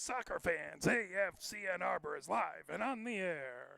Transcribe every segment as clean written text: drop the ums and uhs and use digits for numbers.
Soccer fans, AFC and Arbor is live and on the air.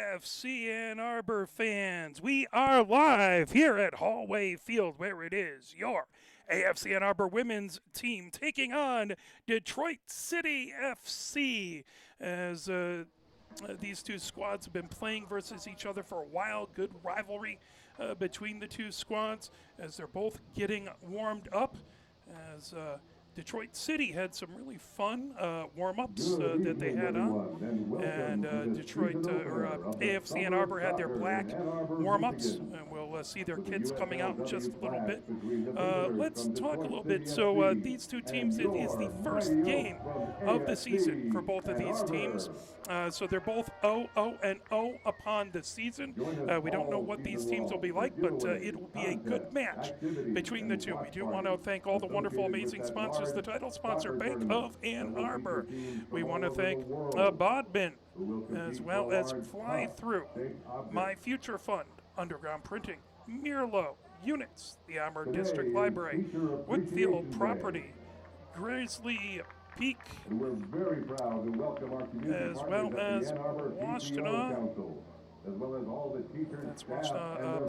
AFC Ann Arbor fans, we are live here at Hallway Field, where it is your AFC Ann Arbor women's team taking on Detroit City FC. As these two squads have been playing versus each other for a while, good rivalry between the two squads as they're both getting warmed up. As Detroit City had some really fun warm-ups that they had on, and AFC Ann Arbor had their black warm-ups, and we'll see their kits coming out in just a little bit. Let's talk a little bit. So these two teams, it is the first game of the season for both of these teams. So they're both 0-0 upon the season. We don't know what these teams will be like, but it will be a good match between the two. We do want to thank all the wonderful, amazing sponsors. The title sponsor, Bank of Ann Arbor. We want to thank Bodman, as well as Fly Through, My Future Fund, Underground Printing, Mirlo, Units, the Armor District Library, Woodfield Property, Grizzly Peak, as well as Washtenaw. That's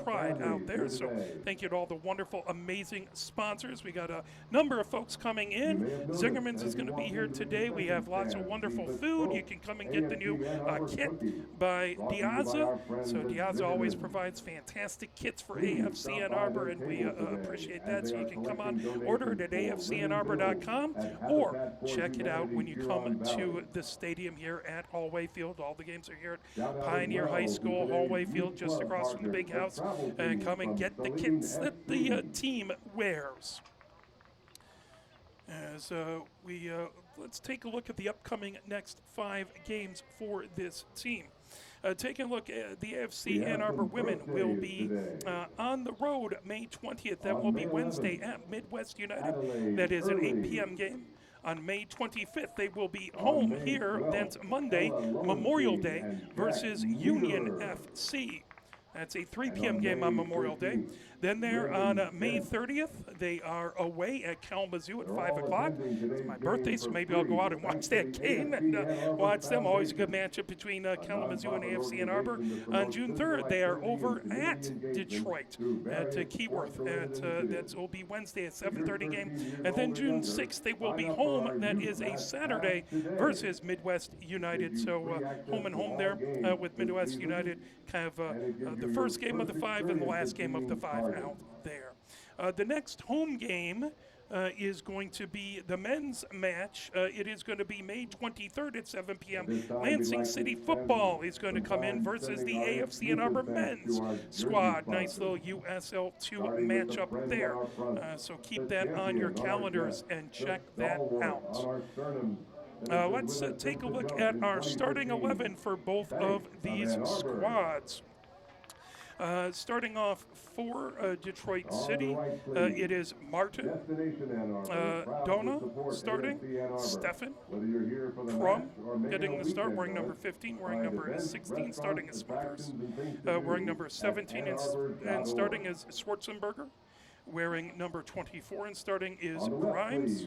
Pride out there. So thank you to all the wonderful, amazing sponsors. We got a number of folks coming in. Zingerman's is going to be here today. We have lots of wonderful food. You can come and get the new kit by Diaza. So Diaza always provides fantastic kits for AFC Ann Arbor, and we appreciate that. So you can come on, order it at afcannarbor.com, or check it out when you come to the stadium here at Hallway Field. All the games are here at Pioneer High School. Hallway Field just across from the big house, and come and get the kits that the team wears. As let's take a look at the upcoming next 5 games for this team. Taking a look at the AFC Ann Arbor women will be on the road May 20th. That will be Wednesday at Midwest United. That is an 8 p.m. game. On May 25th, they will be home here. That's Monday, Memorial Day, versus Union FC. That's a 3 p.m. game on Memorial Day. Then there on May 30th, they are away at Kalamazoo at 5 o'clock. It's my birthday, so maybe I'll go out and watch that game and watch them. Always a good matchup between Kalamazoo and AFC Ann Arbor. On June 3rd, they are over at Detroit at Keyworth. That will be Wednesday at 7:30 game. And then June 6th, they will be home. That is a Saturday versus Midwest United. So home and home there with Midwest United. Kind of the first game of the 5 and the last game of the 5 out there. The next home game is going to be the men's match. It is going to be May 23rd at 7 p.m. Lansing City Football is going to come in versus the AFC Ann Arbor men's squad. Nice little USL2 matchup there. So keep that on your calendars and check that out. Let's take a look at our starting 11 for both of these squads. Starting off for Detroit City, it is Martin, Donna starting, Stefan, Crum getting the start, wearing number 15, wearing number 16, starting as Smothers, wearing number 17 and starting as Schwarzenberger. Wearing number 24 and starting is Grimes.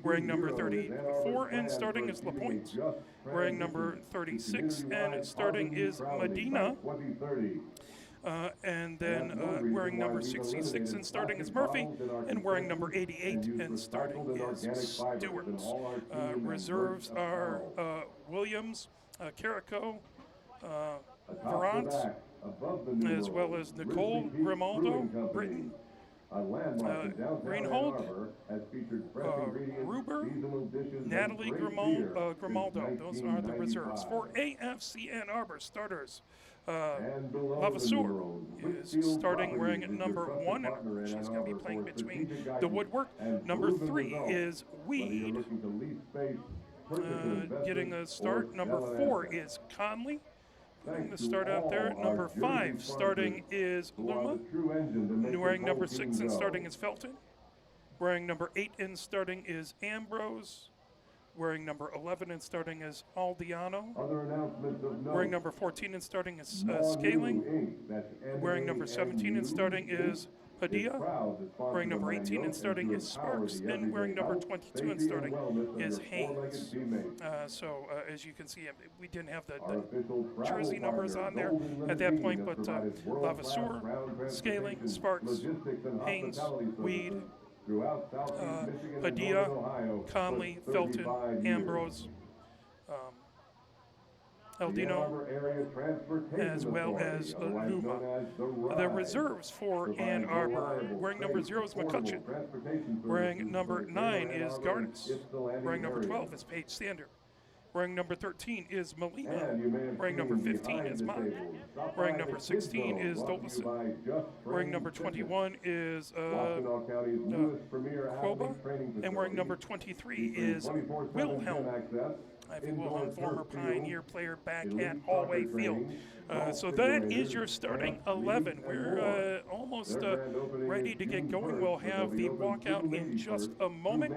Wearing number 34 and starting is LaPointe. Wearing number 36 and starting is Medina. And then wearing number 66 and starting is Murphy, and wearing number 88 and starting is Stewart. Reserves are Williams, Carrico, Verant, as well as Nicole Grimaldo, Britton, Greenhold, Ruber, Natalie Grimaldo. Those are the reserves. For AFC Ann Arbor starters, Lavasseur is starting wearing number 1. She's going to be playing between the woodwork. Number 3 is Weed, getting a start. Number 4 is Conley. Getting the start out there. Number 5 starting is Luma. Wearing number 6 and starting is Felton. Wearing number 8 and starting is Ambrose. Wearing number 11 and starting is Aldiano. Wearing number 14 and starting is Scaling. Wearing number 17 and starting is Padilla. Wearing number 18 and starting is Sparks, and wearing number 22 and starting is Haynes. As you can see, we didn't have the jersey numbers on there at that point, but Lavaseur, Scaling, Sparks, Haynes, Weed, Padilla, Conley, Felton, Ambrose, Eldino, as well as Luma. The reserves for Ann Arbor, wearing number 0 is McCutcheon. Wearing number 9 is Garnis. Wearing number 12 is Paige Sander. Wearing number 13 is Molina. Wearing number 15 is Mott. Wearing number 16 is Dolison. Wearing number 21 is Kroba. And wearing number 23 is Wilhelm. Ivy Wilhelm, former Pioneer player back at Hallway Field. So that is your starting 11. We're almost ready to get going. We'll have the walkout in just a moment.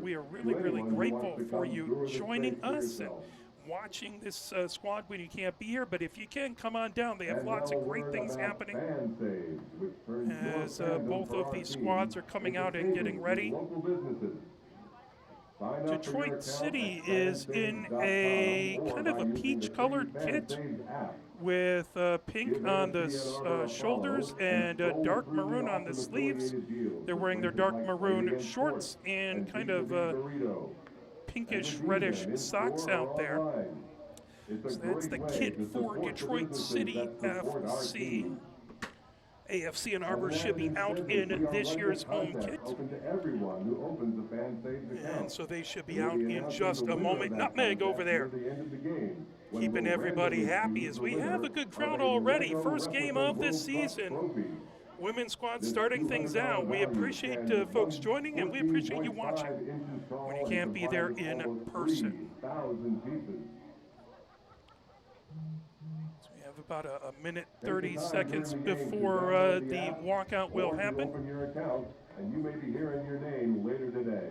We are really, really grateful for you joining us and watching this squad when you can't be here. But if you can, come on down. They have lots of great things happening as both of these squads are coming out and getting ready. Detroit City is in a kind of a peach-colored kit with pink on the shoulders and dark maroon on the sleeves. They're wearing their dark maroon shorts and kind of pinkish reddish socks out there. So that's the kit for Detroit City FC. AFC and Arbor should be out in this year's home kit. And so they should be out in just a moment. Nutmeg over there, keeping everybody happy as we have a good crowd already. First game of this season. Women's squad starting things out. We appreciate folks joining, and we appreciate you watching when you can't be there in person. About a minute 30 seconds before the walkout will happen. Open your account, and you may be hearing your name later today.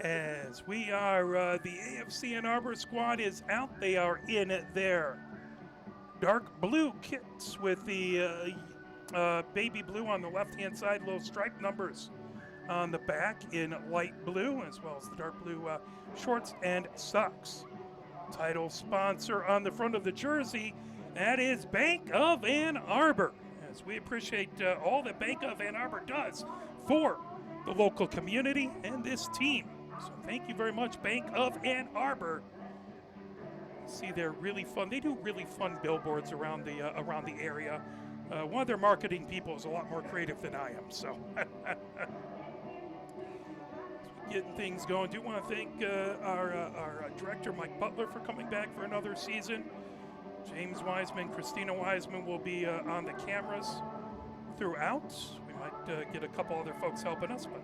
As we are, the AFC Ann Arbor squad is out. They are in their dark blue kits with the baby blue on the left-hand side, little striped numbers on the back in light blue, as well as the dark blue shorts and socks. Title sponsor on the front of the jersey, that is Bank of Ann Arbor. As we appreciate all that Bank of Ann Arbor does for the local community and this team. So thank you very much, Bank of Ann Arbor. See, they're really fun. They do really fun billboards around the area. One of their marketing people is a lot more creative than I am. So, getting things going. Do want to thank our director, Mike Butler, for coming back for another season. James Wiseman, Christina Wiseman will be on the cameras throughout. We might get a couple other folks helping us, but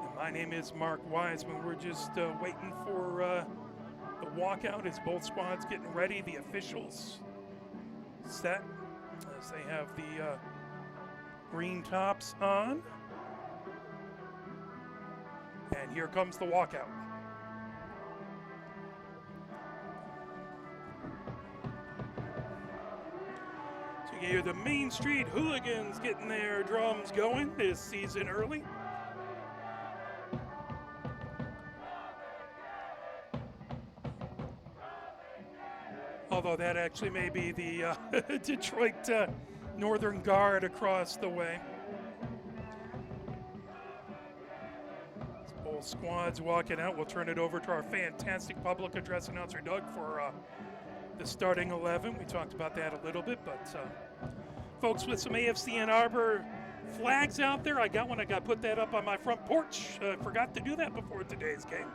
and my name is Mark Wiseman. We're just waiting for the walkout as both squads getting ready. The officials set as they have the green tops on. And here comes the walkout. So you hear the Main Street Hooligans getting their drums going this season early. Although that actually may be the Detroit Northern Guard across the way. Both squads walking out. We'll turn it over to our fantastic public address announcer, Doug, for the starting 11. We talked about that a little bit, but folks, with some AFC Ann Arbor flags out there. I got one. I got put that up on my front porch. Forgot to do that before today's game.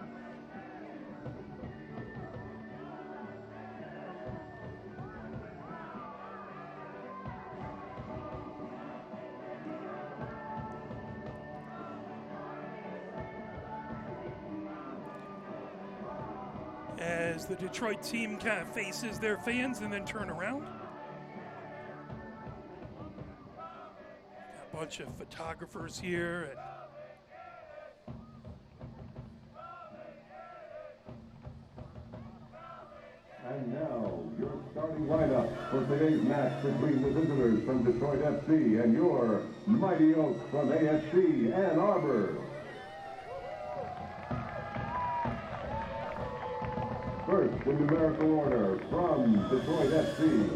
As the Detroit team kind of faces their fans and then turn around. Got a bunch of photographers here. And now, your starting lineup for today's match between the visitors from Detroit FC and your Mighty Oaks from AFC Ann Arbor. First, in numerical order, from Detroit FC,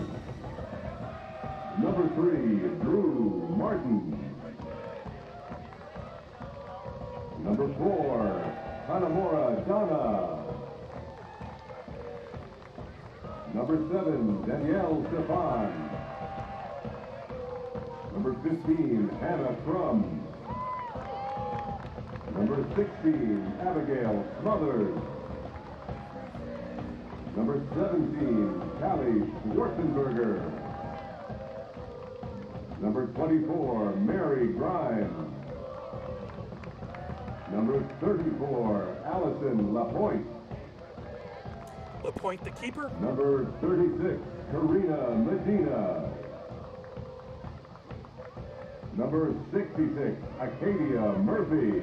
number 3, Drew Martin. Number 4, Hanamura Donna. Number 7, Danielle Stefan. Number 15, Hannah Crum. Number 16, Abigail Smothers. Number 17, Callie Schwarzenberger. Number 24, Mary Grimes. Number 34, Allison Lapointe. Lapointe, the keeper. Number 36, Karina Medina. Number 66, Acadia Murphy.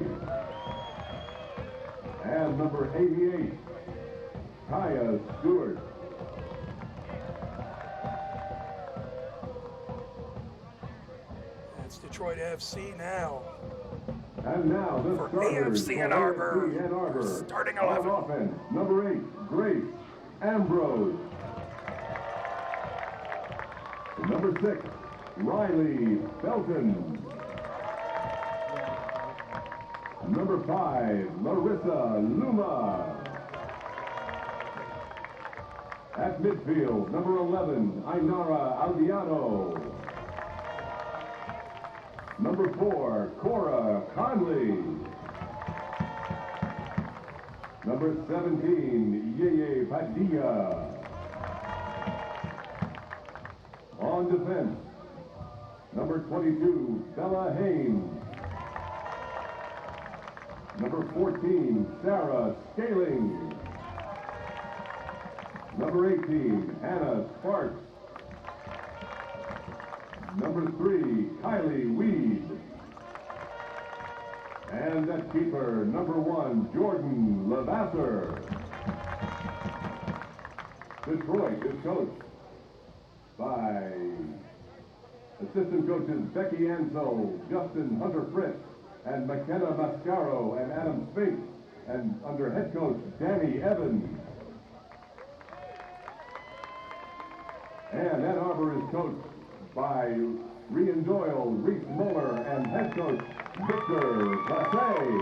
And number 88, Kaya Stewart. It's Detroit FC now. And now the For starters AFC for Ann Arbor. AFC Ann Arbor. Starting On 11. offense, number 8, Grace Ambrose. Number 6, Riley Felton. Number 5, Larissa Luma. At midfield, number 11, Ainara Aldiano. Number 4, Cora Conley. Number 17, Yeye Padilla. On defense, number 22, Bella Haynes. Number 14, Sarah Scaling. Number 18, Hannah Sparks. Number 3, Kylie Weed. And at keeper, number 1, Jordan Lavasser. Detroit is coached by assistant coaches Becky Ansel, Justin Hunter Fritz, and McKenna Mascaro and Adam Spink, and under head coach Danny Evans. And Ann Arbor is coached by Rian Doyle, Reese Muller, and head coach Victor Passe.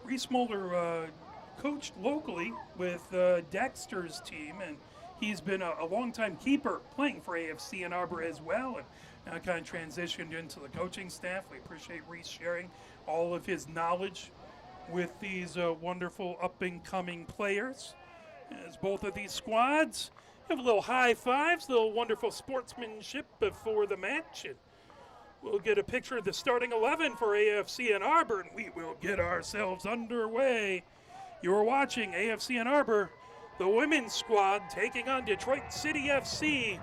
Reese Mulder coached locally with Dexter's team, and He's been a longtime keeper playing for AFC Ann Arbor as well, and now kind of transitioned into the coaching staff. We appreciate Reese sharing all of his knowledge with these wonderful up-and-coming players. As both of these squads have a little high fives, a little wonderful sportsmanship before the match. And we'll get a picture of the starting 11 for AFC Ann Arbor, and we will get ourselves underway. You're watching AFC Ann Arbor, the women's squad taking on Detroit City FC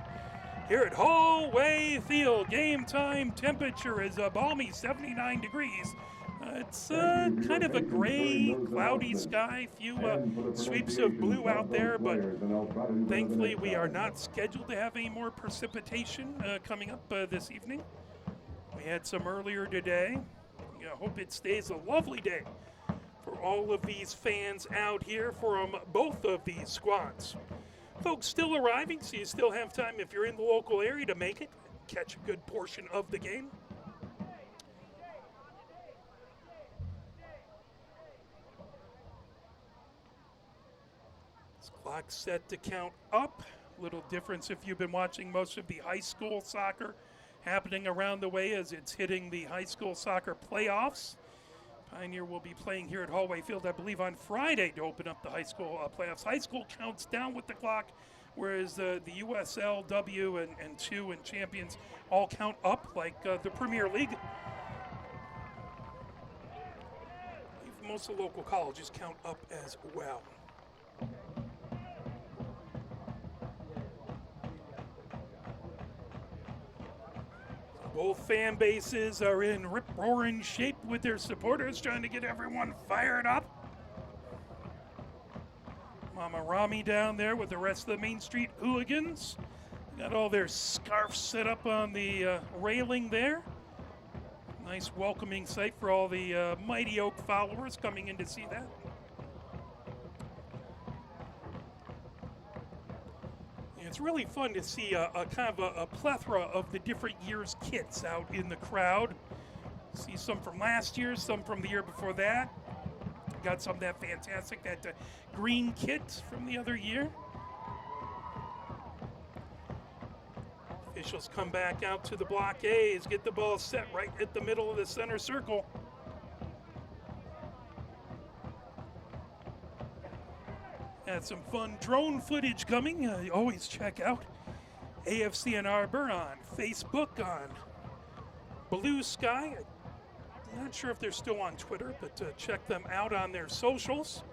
here at Hallway Field. Game time temperature is a balmy 79 degrees. It's kind of a gray, cloudy sky, few sweeps of blue out there, but thankfully we are not scheduled to have any more precipitation coming up this evening. We had some earlier today. I hope it stays a lovely day for all of these fans out here from both of these squads. Folks still arriving, so you still have time if you're in the local area to make it, catch a good portion of the game. This clock's set to count up. Little difference if you've been watching most of the high school soccer happening around the way as it's hitting the high school soccer playoffs. Pioneer will be playing here at Hallway Field, I believe, on Friday to open up the high school playoffs. High school counts down with the clock, whereas the USL, W, and 2 and champions all count up like the Premier League. Most of the local colleges count up as well. Both fan bases are in rip-roaring shape with their supporters, trying to get everyone fired up. Mama Rami down there with the rest of the Main Street hooligans. Got all their scarves set up on the railing there. Nice welcoming sight for all the Mighty Oak followers coming in to see that. It's really fun to see a kind of a plethora of the different year's kits out in the crowd. See some from last year, some from the year before that. Got some of that fantastic, that green kit from the other year. Officials come back out to the blockades, get the ball set right at the middle of the center circle. Had some fun drone footage coming. Always check out AFC Ann Arbor on Facebook, on Blue Sky. I'm not sure if they're still on Twitter, but check them out on their socials.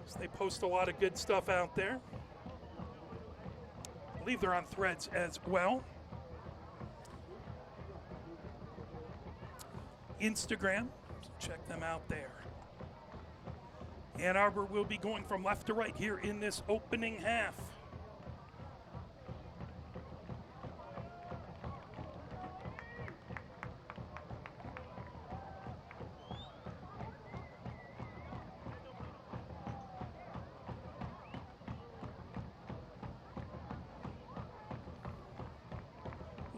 So they post a lot of good stuff out there. I believe they're on Threads as well. Instagram, so check them out there. Ann Arbor will be going from left to right here in this opening half.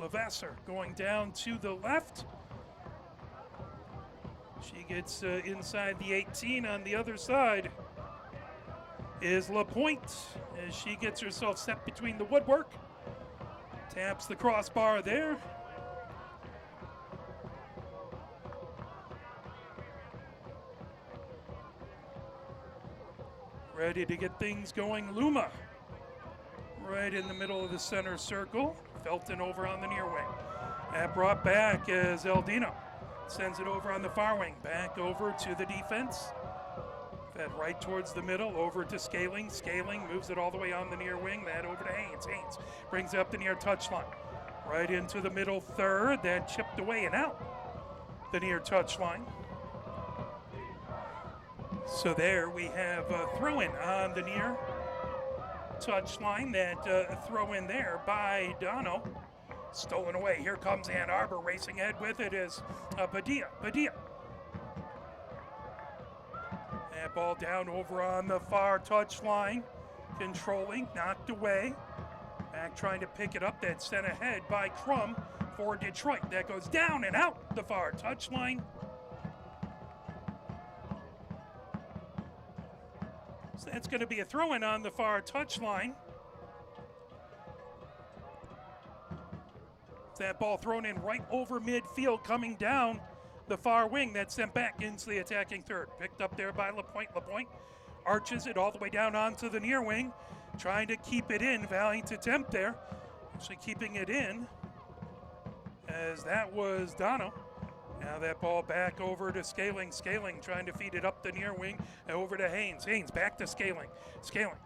Lavasser going down to the left. She gets inside the 18 on the other side. Is LaPointe as she gets herself set between the woodwork. Taps the crossbar there. Ready to get things going, Luma. Right in the middle of the center circle. Felton over on the near wing. That brought back as Eldino sends it over on the far wing. Back over to the defense. Fed right towards the middle, over to Scaling. Scaling moves it all the way on the near wing. That over to Haynes. Haynes brings it up the near touchline. Right into the middle third. That chipped away and out the near touchline. So there we have a throw-in on the near touchline. That throw in there by Dono. Stolen away. Here comes Ann Arbor racing ahead with it is Padilla. That ball down over on the far touchline. Controlling, knocked away. Back trying to pick it up. That's sent ahead by Crum for Detroit. That goes down and out the far touchline. So that's going to be a throw-in on the far touchline. That ball thrown in right over midfield, coming down the far wing. That's sent back into the attacking third. Picked up there by Lapointe. Lapointe arches it all the way down onto the near wing, trying to keep it in. Valiant attempt there. Actually keeping it in, as that was Dono. Now that ball back over to Scaling. Scaling trying to feed it up the near wing, over to Haynes. Haynes back to Scaling. Scaling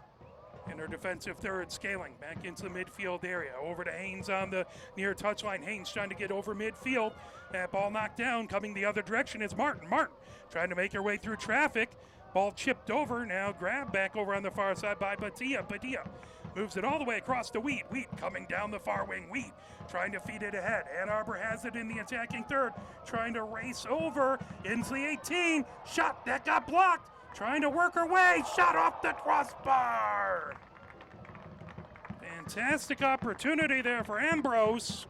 in her defensive third. Scaling back into the midfield area. Over to Haynes on the near touchline. Haynes trying to get over midfield. That ball knocked down. Coming the other direction is Martin. Martin trying to make her way through traffic. Ball chipped over. Now grabbed back over on the far side by Padilla. Padilla moves it all the way across to Weed. Weed coming down the far wing. Weed trying to feed it ahead. Ann Arbor has it in the attacking third. Trying to race over into the 18. Shot that got blocked. Trying to work her way. Shot off the crossbar. Fantastic opportunity there for Ambrose.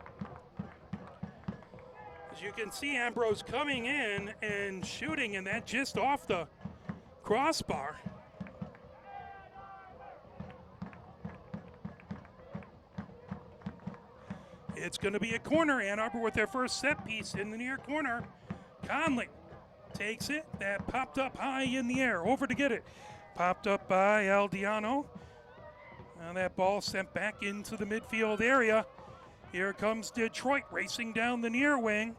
As you can see, Ambrose coming in and shooting, and that just off the crossbar. It's going to be a corner. Ann Arbor with their first set piece in the near corner. Conley takes it. That popped up high in the air. Over to get it. Popped up by Aldiano. And that ball sent back into the midfield area. Here comes Detroit racing down the near wing.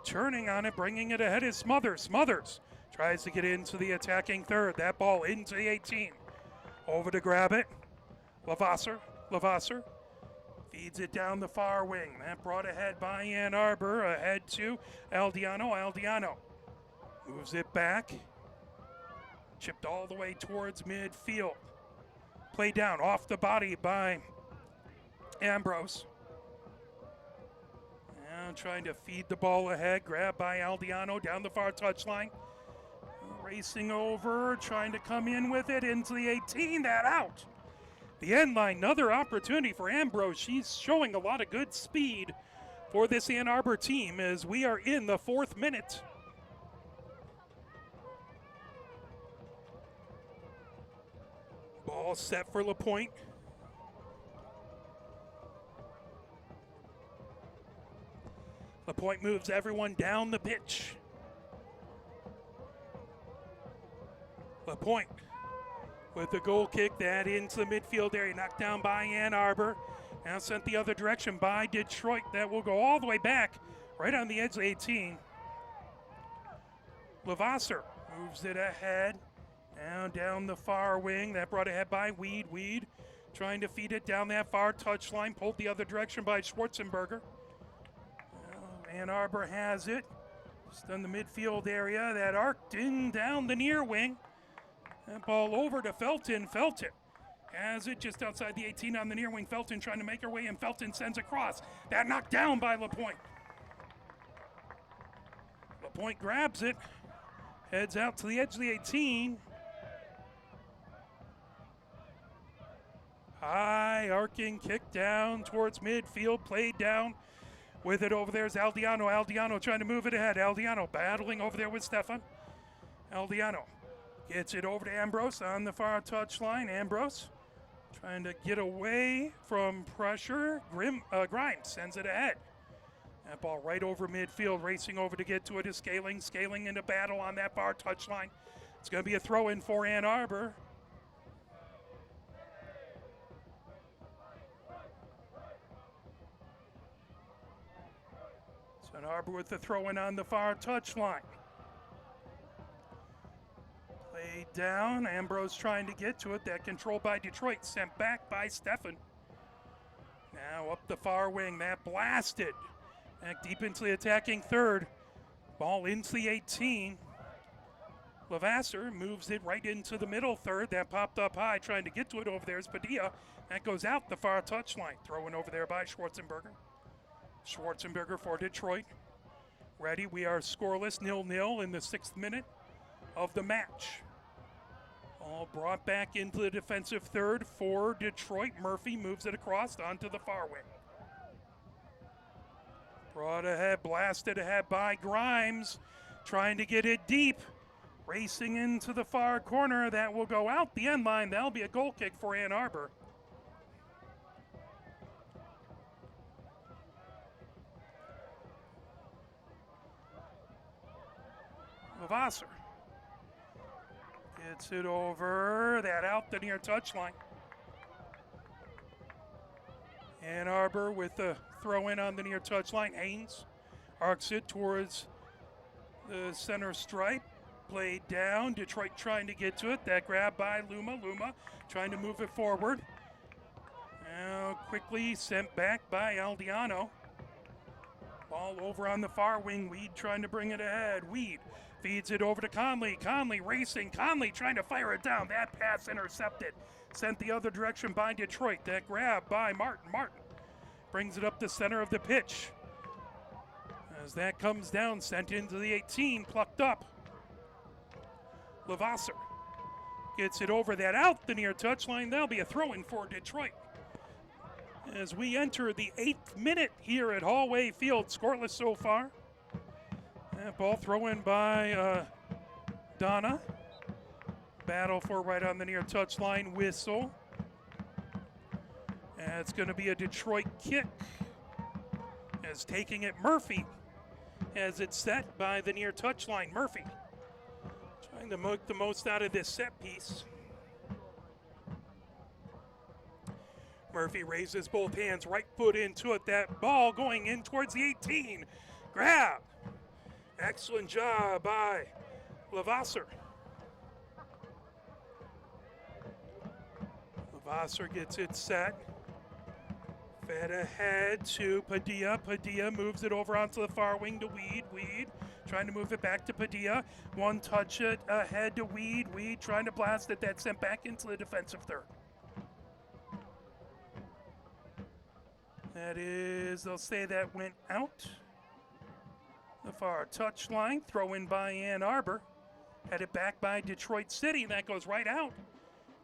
Turning on it, bringing it ahead is Smothers. Smothers tries to get into the attacking third. That ball into the 18. Over to grab it. Lavasser. Lavasser feeds it down the far wing. That brought ahead by Ann Arbor. Ahead to Aldiano. Aldiano moves it back. Chipped all the way towards midfield. Play down off the body by Ambrose. Now trying to feed the ball ahead. Grabbed by Aldiano down the far touchline. Racing over, trying to come in with it into the 18. That out. The end line, another opportunity for Ambrose. She's showing a lot of good speed for this Ann Arbor team as we are in the 4th minute. Ball set for Lapointe. Lapointe moves everyone down the pitch. Lapointe with the goal kick, that into the midfield area, knocked down by Ann Arbor. Now sent the other direction by Detroit. That will go all the way back, right on the edge of 18. Lavasser moves it ahead. Now down the far wing. That brought ahead by Weed. Weed trying to feed it down that far touchline. Pulled the other direction by Schwarzenberger. Ann Arbor has it. Just in the midfield area. That arced in down the near wing. That ball over to Felton. Felton has it just outside the 18 on the near wing. Felton trying to make her way, and Felton sends across. That knocked down by Lapointe. Lapointe grabs it. Heads out to the edge of the 18. High arcing kick down towards midfield. Played down with it over there is Aldiano. Aldiano trying to move it ahead. Aldiano battling over there with Stefan. Aldiano gets it over to Ambrose on the far touchline. Ambrose trying to get away from pressure. Grimes sends it ahead. That ball right over midfield, racing over to get to it is Scaling. Scaling into battle on that far touchline. It's going to be a throw-in for Ann Arbor. So Ann Arbor with the throw-in on the far touchline. Played down. Ambrose trying to get to it. That control by Detroit. Sent back by Stefan. Now up the far wing. That blasted. Back deep into the attacking third. Ball into the 18. Lavasser moves it right into the middle third. That popped up high. Trying to get to it over there is Padilla. That goes out the far touchline. Thrown over there by Schwarzenberger. Schwarzenberger for Detroit. Ready. We are scoreless. 0-0 in the 6th minute of the match. All brought back into the defensive third for Detroit. Murphy moves it across onto the far wing. Brought ahead, blasted ahead by Grimes. Trying to get it deep. Racing into the far corner. That will go out the end line. That'll be a goal kick for Ann Arbor. Levasseur gets it over, that out the near touchline. Ann Arbor with the throw in on the near touchline. Haynes arcs it towards the center stripe. Played down. Detroit trying to get to it. That grab by Luma. Luma trying to move it forward. Now quickly sent back by Aldiano. Ball over on the far wing. Weed trying to bring it ahead. Weed feeds it over to Conley. Conley racing. Conley trying to fire it down. That pass intercepted. Sent the other direction by Detroit. That grab by Martin. Martin brings it up the center of the pitch. As that comes down, sent into the 18, plucked up. Levasseur gets it over, that out the near touchline. That'll be a throw-in for Detroit. As we enter the 8th minute here at Hallway Field, scoreless so far. That ball throw-in by Donna. Battle for right on the near touchline, whistle. And it's going to be a Detroit kick. As taking it, Murphy has it set by the near touchline. Murphy trying to make the most out of this set piece. Murphy raises both hands, right foot into it. That ball going in towards the 18. Grab. Excellent job by Levasseur. Levasseur gets it set. Fed ahead to Padilla. Padilla moves it over onto the far wing to Weed. Weed trying to move it back to Padilla. One touch it ahead to Weed. Weed trying to blast it. That's sent back into the defensive third. That is, they'll say that went out. The far touchline. Throw in by Ann Arbor. Headed back by Detroit City. That goes right out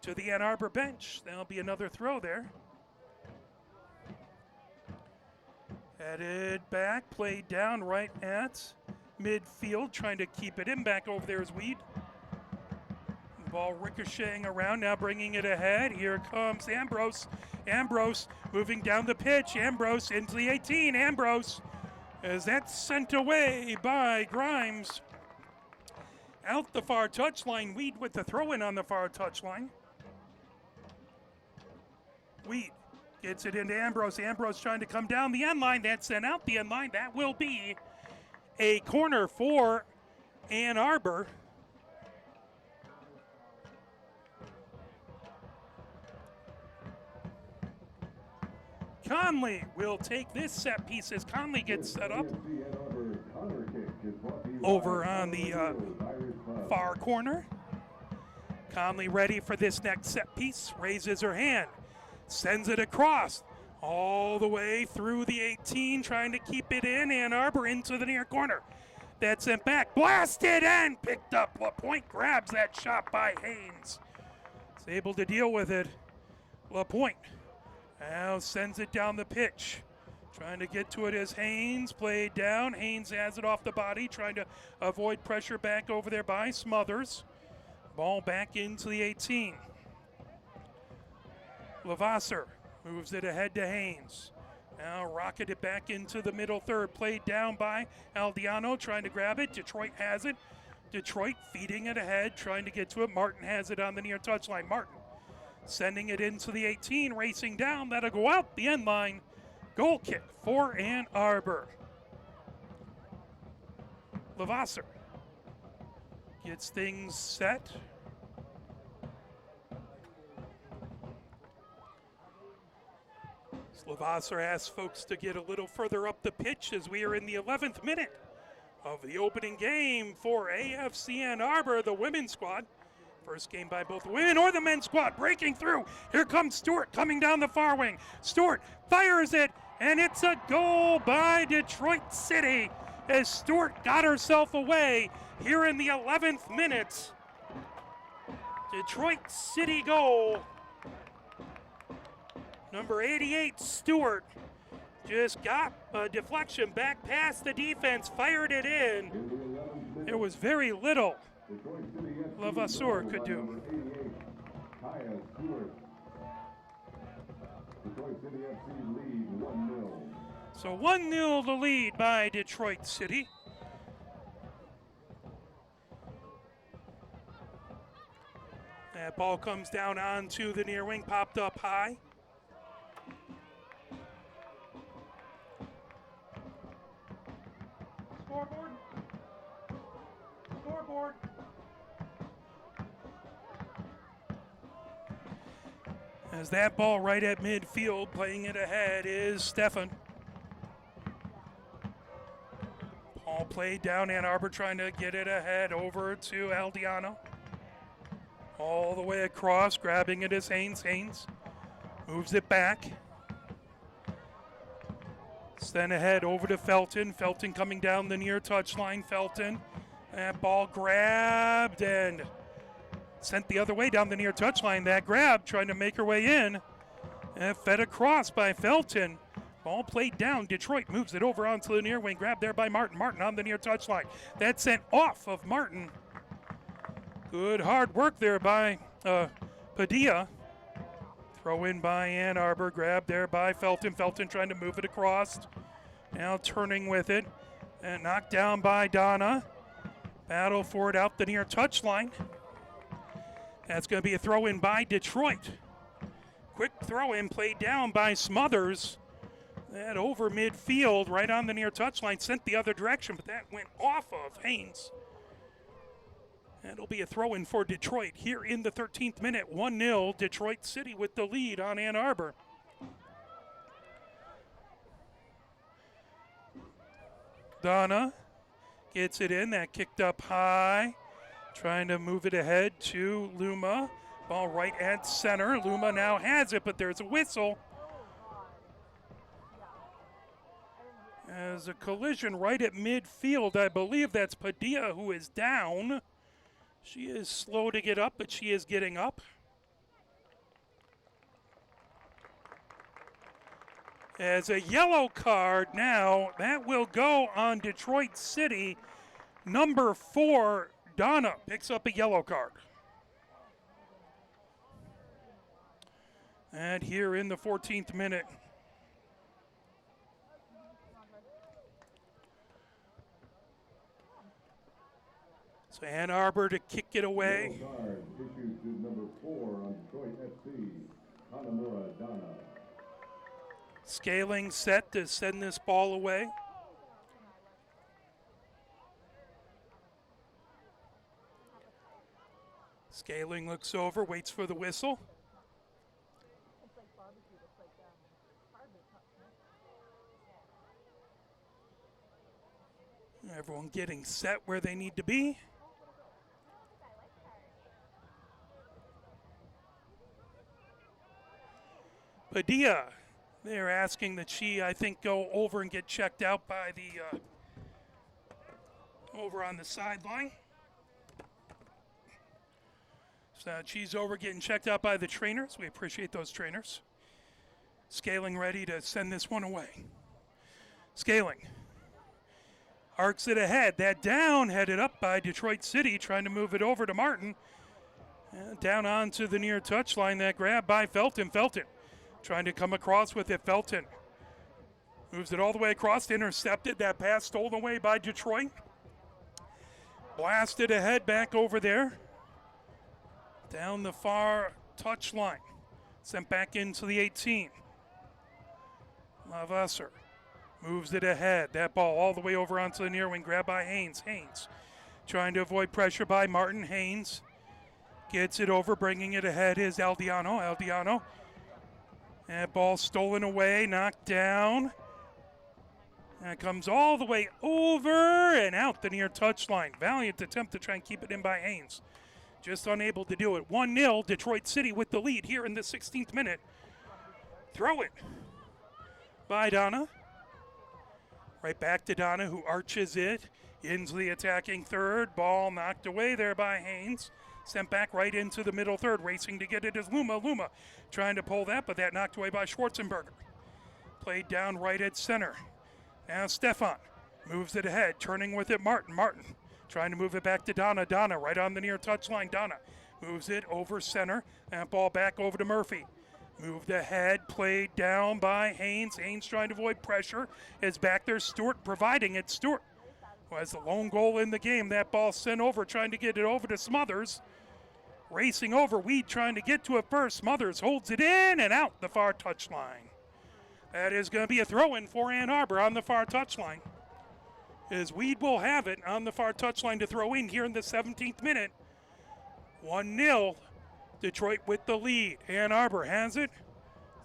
to the Ann Arbor bench. That'll be another throw there. Headed back, played down right at midfield, trying to keep it in. Back over there is Weed. The ball ricocheting around, now bringing it ahead. Here comes Ambrose. Ambrose moving down the pitch. Ambrose into the 18. Ambrose, as that's sent away by Grimes. Out the far touchline. Weed with the throw-in on the far touchline. Weed gets it into Ambrose. Ambrose trying to come down the end line. That's sent out the end line. That will be a corner for Ann Arbor. Conley will take this set piece as Conley gets set up over on the far corner. Conley ready for this next set piece. Raises her hand. Sends it across all the way through the 18, trying to keep it in. Ann Arbor into the near corner. That's sent back. Blasted and picked up. LaPointe grabs that shot by Haynes. Is able to deal with it. LaPointe now sends it down the pitch. Trying to get to it as Haynes. Played down. Haynes has it off the body. Trying to avoid pressure back over there by Smothers. Ball back into the 18. Levasseur moves it ahead to Haynes. Now rocket it back into the middle third. Played down by Aldiano, trying to grab it. Detroit has it. Detroit feeding it ahead, trying to get to it. Martin has it on the near touchline. Martin sending it into the 18, racing down. That'll go out the end line. Goal kick for Ann Arbor. Levasseur gets things set. Levasseur asks folks to get a little further up the pitch as we are in the 11th minute of the opening game for AFC Ann Arbor, the women's squad. First game by both the women or the men's squad breaking through. Here comes Stewart coming down the far wing. Stewart fires it, and it's a goal by Detroit City as Stewart got herself away here in the 11th minute. Detroit City goal. Number 88, Stewart, just got a deflection back past the defense, fired it in. There was very little Levasseur could do. So 1-0 the lead by Detroit City. That ball comes down onto the near wing, popped up high. Scoreboard. Scoreboard. As that ball right at midfield, playing it ahead is Stefan. Ball played down, Ann Arbor trying to get it ahead over to Aldiano. All the way across, grabbing it is Haynes. Haynes moves it back. Sent ahead over to Felton. Felton coming down the near touchline. Felton, that ball grabbed and sent the other way down the near touchline. That grab trying to make her way in and fed across by Felton. Ball played down. Detroit moves it over onto the near wing. Grab there by Martin. Martin on the near touchline. That sent off of Martin. Good hard work there by Padilla. Throw in by Ann Arbor. Grab there by Felton. Felton trying to move it across. Now turning with it. And knocked down by Donna. Battle for it out the near touchline. That's going to be a throw in by Detroit. Quick throw in played down by Smothers. That over midfield right on the near touchline. Sent the other direction, but that went off of Haynes. That'll be a throw-in for Detroit here in the 13th minute. 1-0, Detroit City with the lead on Ann Arbor. Donna gets it in. That kicked up high. Trying to move it ahead to Luma. Ball right at center. Luma now has it, but there's a whistle. As a collision right at midfield, I believe that's Padilla who is down. She is slow to get up, but she is getting up. As a yellow card now, that will go on Detroit City. Number 4, Donna picks up a yellow card. And here in the 14th minute. So Ann Arbor to kick it away. Yellow card issued to number 4 on Detroit FC, Hanamura Donna. Scaling set to send this ball away. Scaling looks over, waits for the whistle. Everyone getting set where they need to be. Padilla, they're asking that she, I think, go over and get checked out by the, over on the sideline. So she's over getting checked out by the trainers. We appreciate those trainers. Scaling ready to send this one away. Scaling. Arcs it ahead. That down headed up by Detroit City, trying to move it over to Martin. And down onto the near touchline. That grab by Felton. Felton trying to come across with it. Felton moves it all the way across, intercepted. That pass stolen away by Detroit. Blasted ahead back over there. Down the far touchline. Sent back into the 18. Lavasser moves it ahead. That ball all the way over onto the near wing. Grab by Haynes. Haynes trying to avoid pressure by Martin. Haynes gets it over, bringing it ahead is Aldiano. Aldiano. That ball stolen away, knocked down. That comes all the way over and out the near touchline. Valiant attempt to try and keep it in by Haynes. Just unable to do it. 1-0, Detroit City with the lead here in the 16th minute. Throw it by Donna. Right back to Donna, who arches it into the attacking third. Ball knocked away there by Haynes. Sent back right into the middle third. Racing to get it is Luma. Luma trying to pull that, but that knocked away by Schwarzenberger. Played down right at center. Now Stefan moves it ahead. Turning with it, Martin. Martin trying to move it back to Donna. Donna right on the near touchline. Donna moves it over center. That ball back over to Murphy. Moved ahead, played down by Haynes. Haynes trying to avoid pressure. Is back there. Stewart providing it. Stewart who has the lone goal in the game. That ball sent over, trying to get it over to Smothers. Racing over, Weed trying to get to it first. Smothers holds it in and out the far touchline. That is going to be a throw-in for Ann Arbor on the far touchline. As Weed will have it on the far touchline to throw in here in the 17th minute. 1-0, Detroit with the lead. Ann Arbor has it.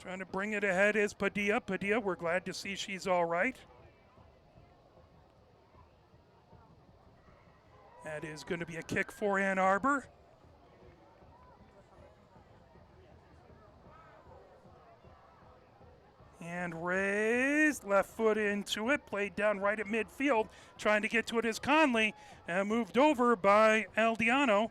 Trying to bring it ahead is Padilla. Padilla, we're glad to see she's all right. That is going to be a kick for Ann Arbor. And raised, left foot into it, played down right at midfield, trying to get to it is Conley, and moved over by Aldiano.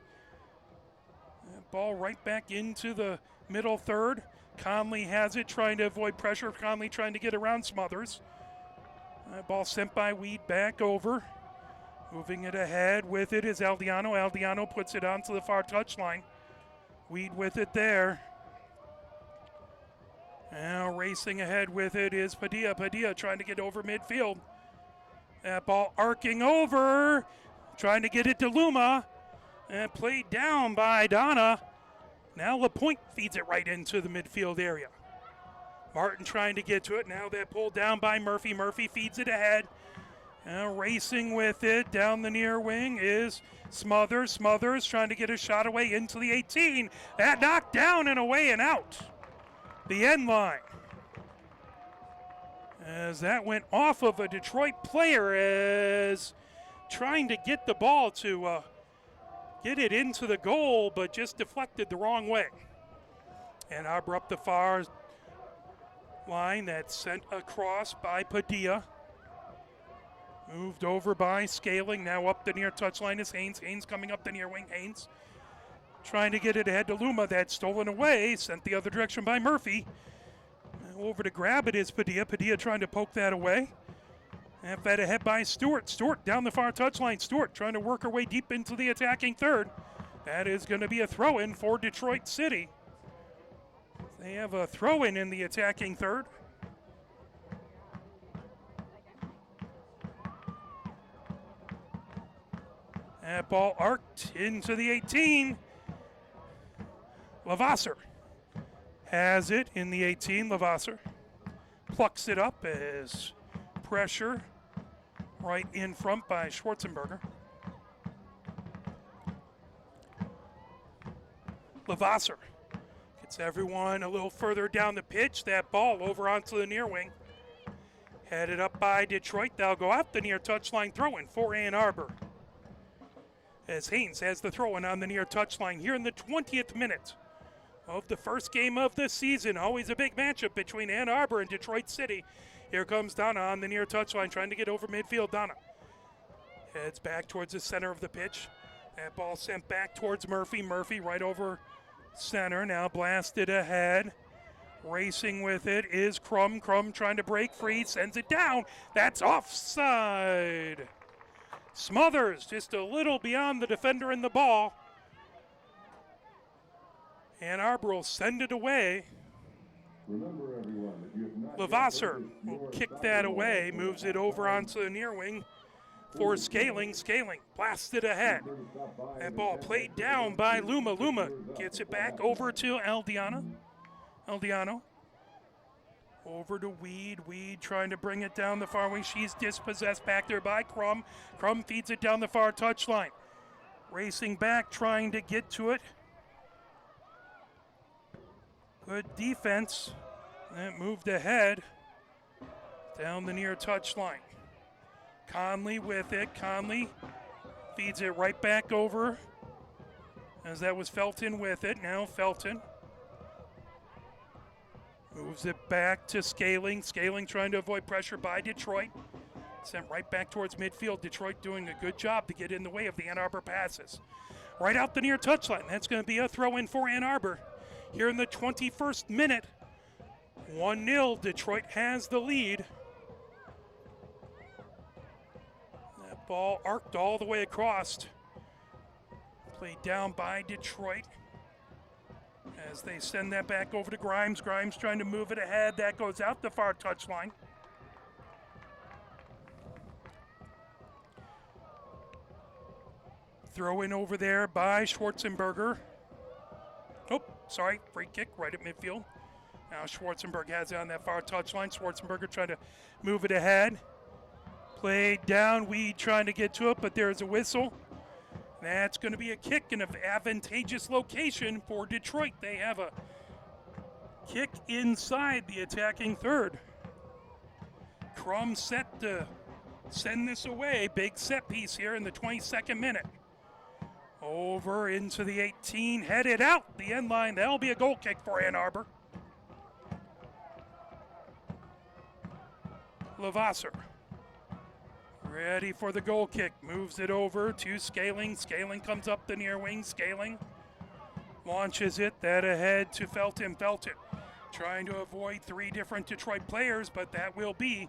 Ball right back into the middle third. Conley has it, trying to avoid pressure. Conley trying to get around Smothers. Ball sent by Weed back over. Moving it ahead with it is Aldiano. Aldiano puts it onto the far touchline. Weed with it there. Now racing ahead with it is Padilla. Padilla trying to get over midfield. That ball arcing over. Trying to get it to Luma. And played down by Donna. Now LaPointe feeds it right into the midfield area. Martin trying to get to it. Now that pulled down by Murphy. Murphy feeds it ahead. Now racing with it down the near wing is Smothers. Smothers trying to get a shot away into the 18. That knocked down and away and out. The end line. As that went off of a Detroit player as trying to get the ball to get it into the goal, but just deflected the wrong way. And Arbor up the far line, that's sent across by Padilla. Moved over by Scaling, now up the near touchline is Haynes. Haynes coming up the near wing, Haynes trying to get it ahead to Luma. That's stolen away, sent the other direction by Murphy. Over to grab it is Padilla. Padilla trying to poke that away. And fed ahead by Stewart. Stewart down the far touchline. Stewart trying to work her way deep into the attacking third. That is going to be a throw-in for Detroit City. They have a throw-in in the attacking third. That ball arced into the 18. Lavasser has it in the 18. Lavasser plucks it up as pressure right in front by Schwarzenberger. Lavasser gets everyone a little further down the pitch. That ball over onto the near wing. Headed up by Detroit. They'll go out the near touchline throw-in for Ann Arbor. As Haynes has the throw-in on the near touchline here in the 20th minute of the first game of the season. Always a big matchup between Ann Arbor and Detroit City. Here comes Donna on the near touchline trying to get over midfield. Donna heads back towards the center of the pitch. That ball sent back towards Murphy. Murphy right over center. Now blasted ahead. Racing with it is Crum. Crum trying to break free. Sends it down. That's offside. Smothers just a little beyond the defender in the ball. Ann Arbor will send it away. Lavasser will kick that away, moves it over onto the near wing for Scaling. Scaling blasted ahead. That ball played down by Luma. Luma gets it back over to Aldiano. Over to Weed. Weed trying to bring it down the far wing. She's dispossessed back there by Crum. Crum feeds it down the far touchline. Racing back, trying to get to it. Good defense. That moved ahead down the near touchline. Conley with it. Conley feeds it right back over as that was Felton with it. Now Felton moves it back to Scaling. Scaling trying to avoid pressure by Detroit. Sent right back towards midfield. Detroit doing a good job to get in the way of the Ann Arbor passes. Right out the near touchline. That's going to be a throw-in for Ann Arbor. Here in the 21st minute, 1-0, Detroit has the lead. That ball arced all the way across. Played down by Detroit as they send that back over to Grimes. Grimes trying to move it ahead. That goes out the far touchline. Throw in over there by Schwarzenberger. Oh, sorry, free kick right at midfield. Now Schwarzenberg has it on that far touchline. Schwarzenberger trying to move it ahead. Played down, Weed trying to get to it, but there's a whistle. That's going to be a kick in an advantageous location for Detroit. They have a kick inside the attacking third. Crum set to send this away. Big set piece here in the 22nd minute. Over into the 18, headed out the end line. That'll be a goal kick for Ann Arbor. Lavasser ready for the goal kick. Moves it over to Scaling. Scaling comes up the near wing. Scaling launches it. That ahead to Felton. Felton trying to avoid three different Detroit players, but that will be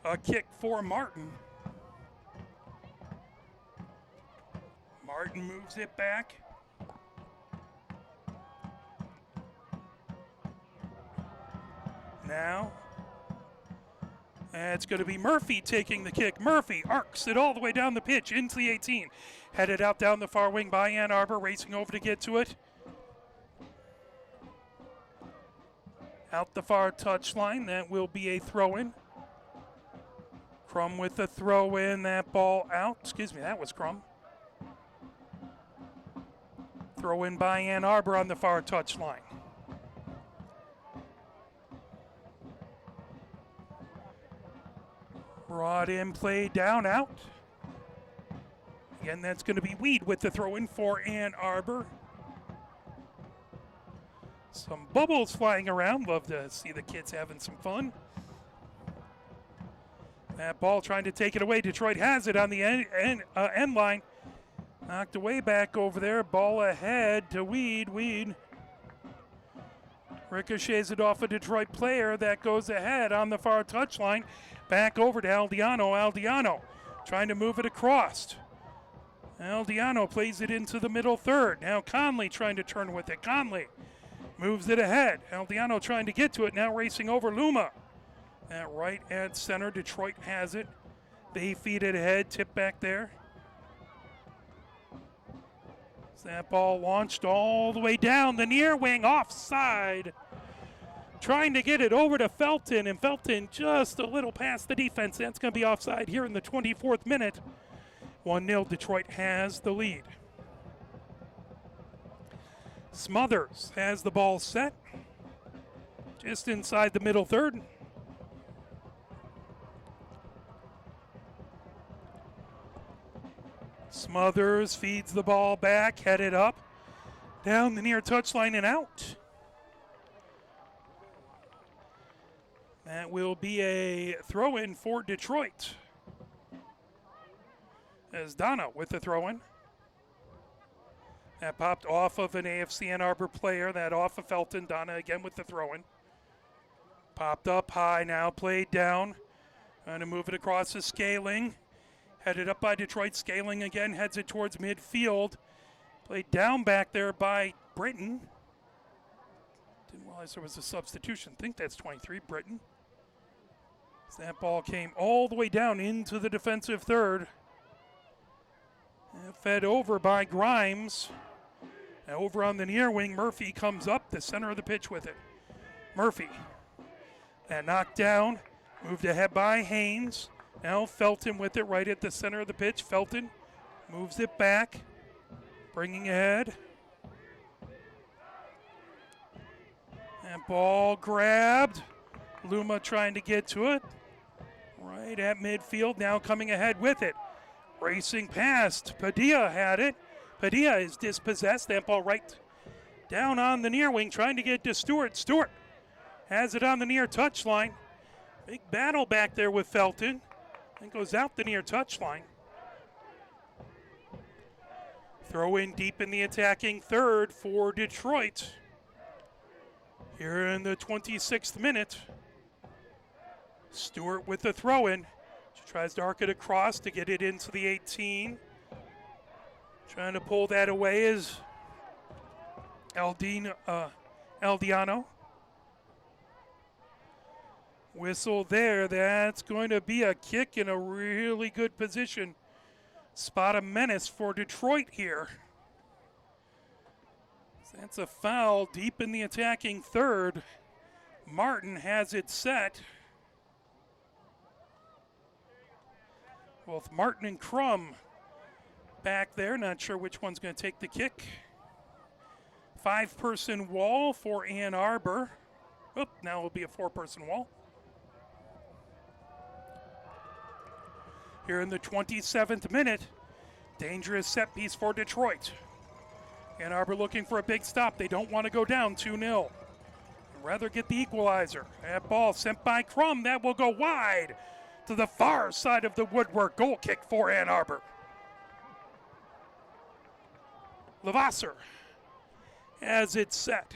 a kick for Martin. Martin moves it back. Now, it's going to be Murphy taking the kick. Murphy arcs it all the way down the pitch into the 18. Headed out down the far wing by Ann Arbor, racing over to get to it. Out the far touchline, that will be a throw-in. Crum with the throw-in, that ball out. Excuse me, that was Crum. Throw-in by Ann Arbor on the far touchline. Brought in, played down, out. Again, that's going to be Weed with the throw-in for Ann Arbor. Some bubbles flying around. Love to see the kids having some fun. That ball trying to take it away. Detroit has it on the end line. Knocked away back over there. Ball ahead to Weed. Weed ricochets it off a Detroit player. That goes ahead on the far touchline. Back over to Aldiano. Aldiano trying to move it across. Aldiano plays it into the middle third. Now Conley trying to turn with it. Conley moves it ahead. Aldiano trying to get to it. Now racing over Luma. At right at center. Detroit has it. They feed it ahead. Tip back there. That ball launched all the way down the near wing, offside. Trying to get it over to Felton, and Felton just a little past the defense. That's going to be offside here in the 24th minute. 1-0, Detroit has the lead. Smothers has the ball set. Just inside the middle third. Smothers feeds the ball back, headed up, down the near touchline and out. That will be a throw-in for Detroit. As Donna with the throw-in. That popped off of an AFC Ann Arbor player, that off of Felton. Donna again with the throw-in. Popped up high now, played down. Trying to move it across the Scaling. Headed up by Detroit. Scaling again, heads it towards midfield. Played down back there by Britton. Didn't realize there was a substitution. Think that's 23, Britton. So that ball came all the way down into the defensive third. And fed over by Grimes. Now over on the near wing, Murphy comes up the center of the pitch with it. Murphy. And knocked down. Moved ahead by Haynes. Now Felton with it right at the center of the pitch. Felton moves it back, bringing ahead. And ball grabbed. Luma trying to get to it. Right at midfield, now coming ahead with it. Racing past. Padilla had it. Padilla is dispossessed. That ball right down on the near wing, trying to get to Stewart. Stewart has it on the near touchline. Big battle back there with Felton. And goes out the near touchline. Throw in deep in the attacking third for Detroit. Here in the 26th minute. Stewart with the throw in. She tries to arc it across to get it into the 18. Trying to pull that away is Aldiano. Whistle there. That's going to be a kick in a really good position. Spot a menace for Detroit here. That's a foul deep in the attacking third. Martin has it set. Both Martin and Crum back there. Not sure which one's going to take the kick. 5-person wall for Ann Arbor. Oop, now it'll be a 4-person wall. Here in the 27th minute, dangerous set piece for Detroit. Ann Arbor looking for a big stop. They don't want to go down 2-0. Rather get the equalizer. That ball sent by Crum. That will go wide to the far side of the woodwork. Goal kick for Ann Arbor. Levasseur as it's set.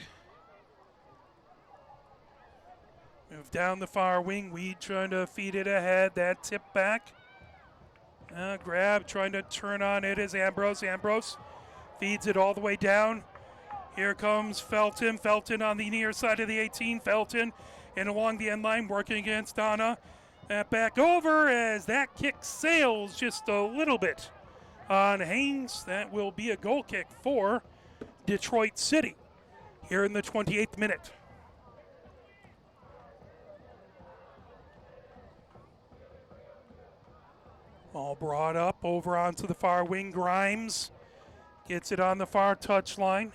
Move down the far wing. Weed trying to feed it ahead. That tip back. Grab, trying to turn on it is Ambrose. Ambrose feeds it all the way down. Here comes Felton. Felton on the near side of the 18. Felton in along the end line, working against Donna. That back over as that kick sails just a little bit on Haynes. That will be a goal kick for Detroit City here in the 28th minute. All brought up over onto the far wing. Grimes gets it on the far touchline.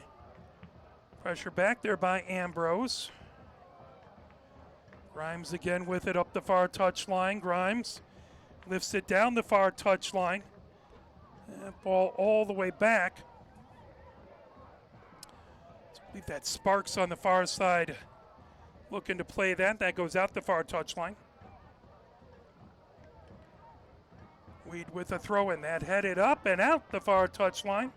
Pressure back there by Ambrose. Grimes again with it up the far touchline. Grimes lifts it down the far touchline. That ball all the way back. I believe that Sparks on the far side looking to play that. That goes out the far touchline. Weed with a throw in. That headed up and out the far touchline.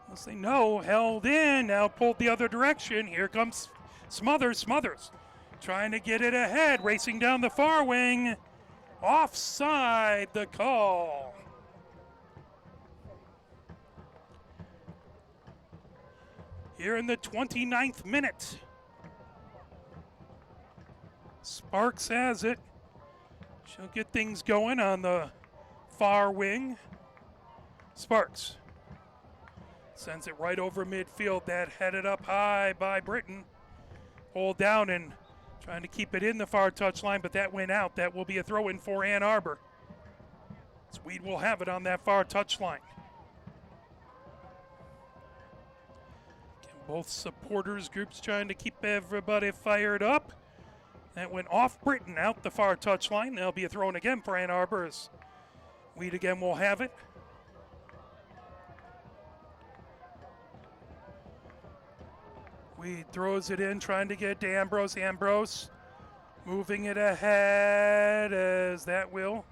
We'll say no, held in, now pulled the other direction. Here comes Smothers. Smothers trying to get it ahead, racing down the far wing. Offside, the call. Here in the 29th minute. Sparks has it. She'll get things going on the far wing. Sparks sends it right over midfield. That headed up high by Britton. Hold down and trying to keep it in the far touchline, but that went out. That will be a throw-in for Ann Arbor. Swede will have it on that far touchline. Both supporters groups trying to keep everybody fired up. That went off Britton, out the far touchline. There'll be a throw-in again for Ann Arbor as Weed again will have it. Weed throws it in, trying to get to Ambrose. Ambrose moving it ahead as that will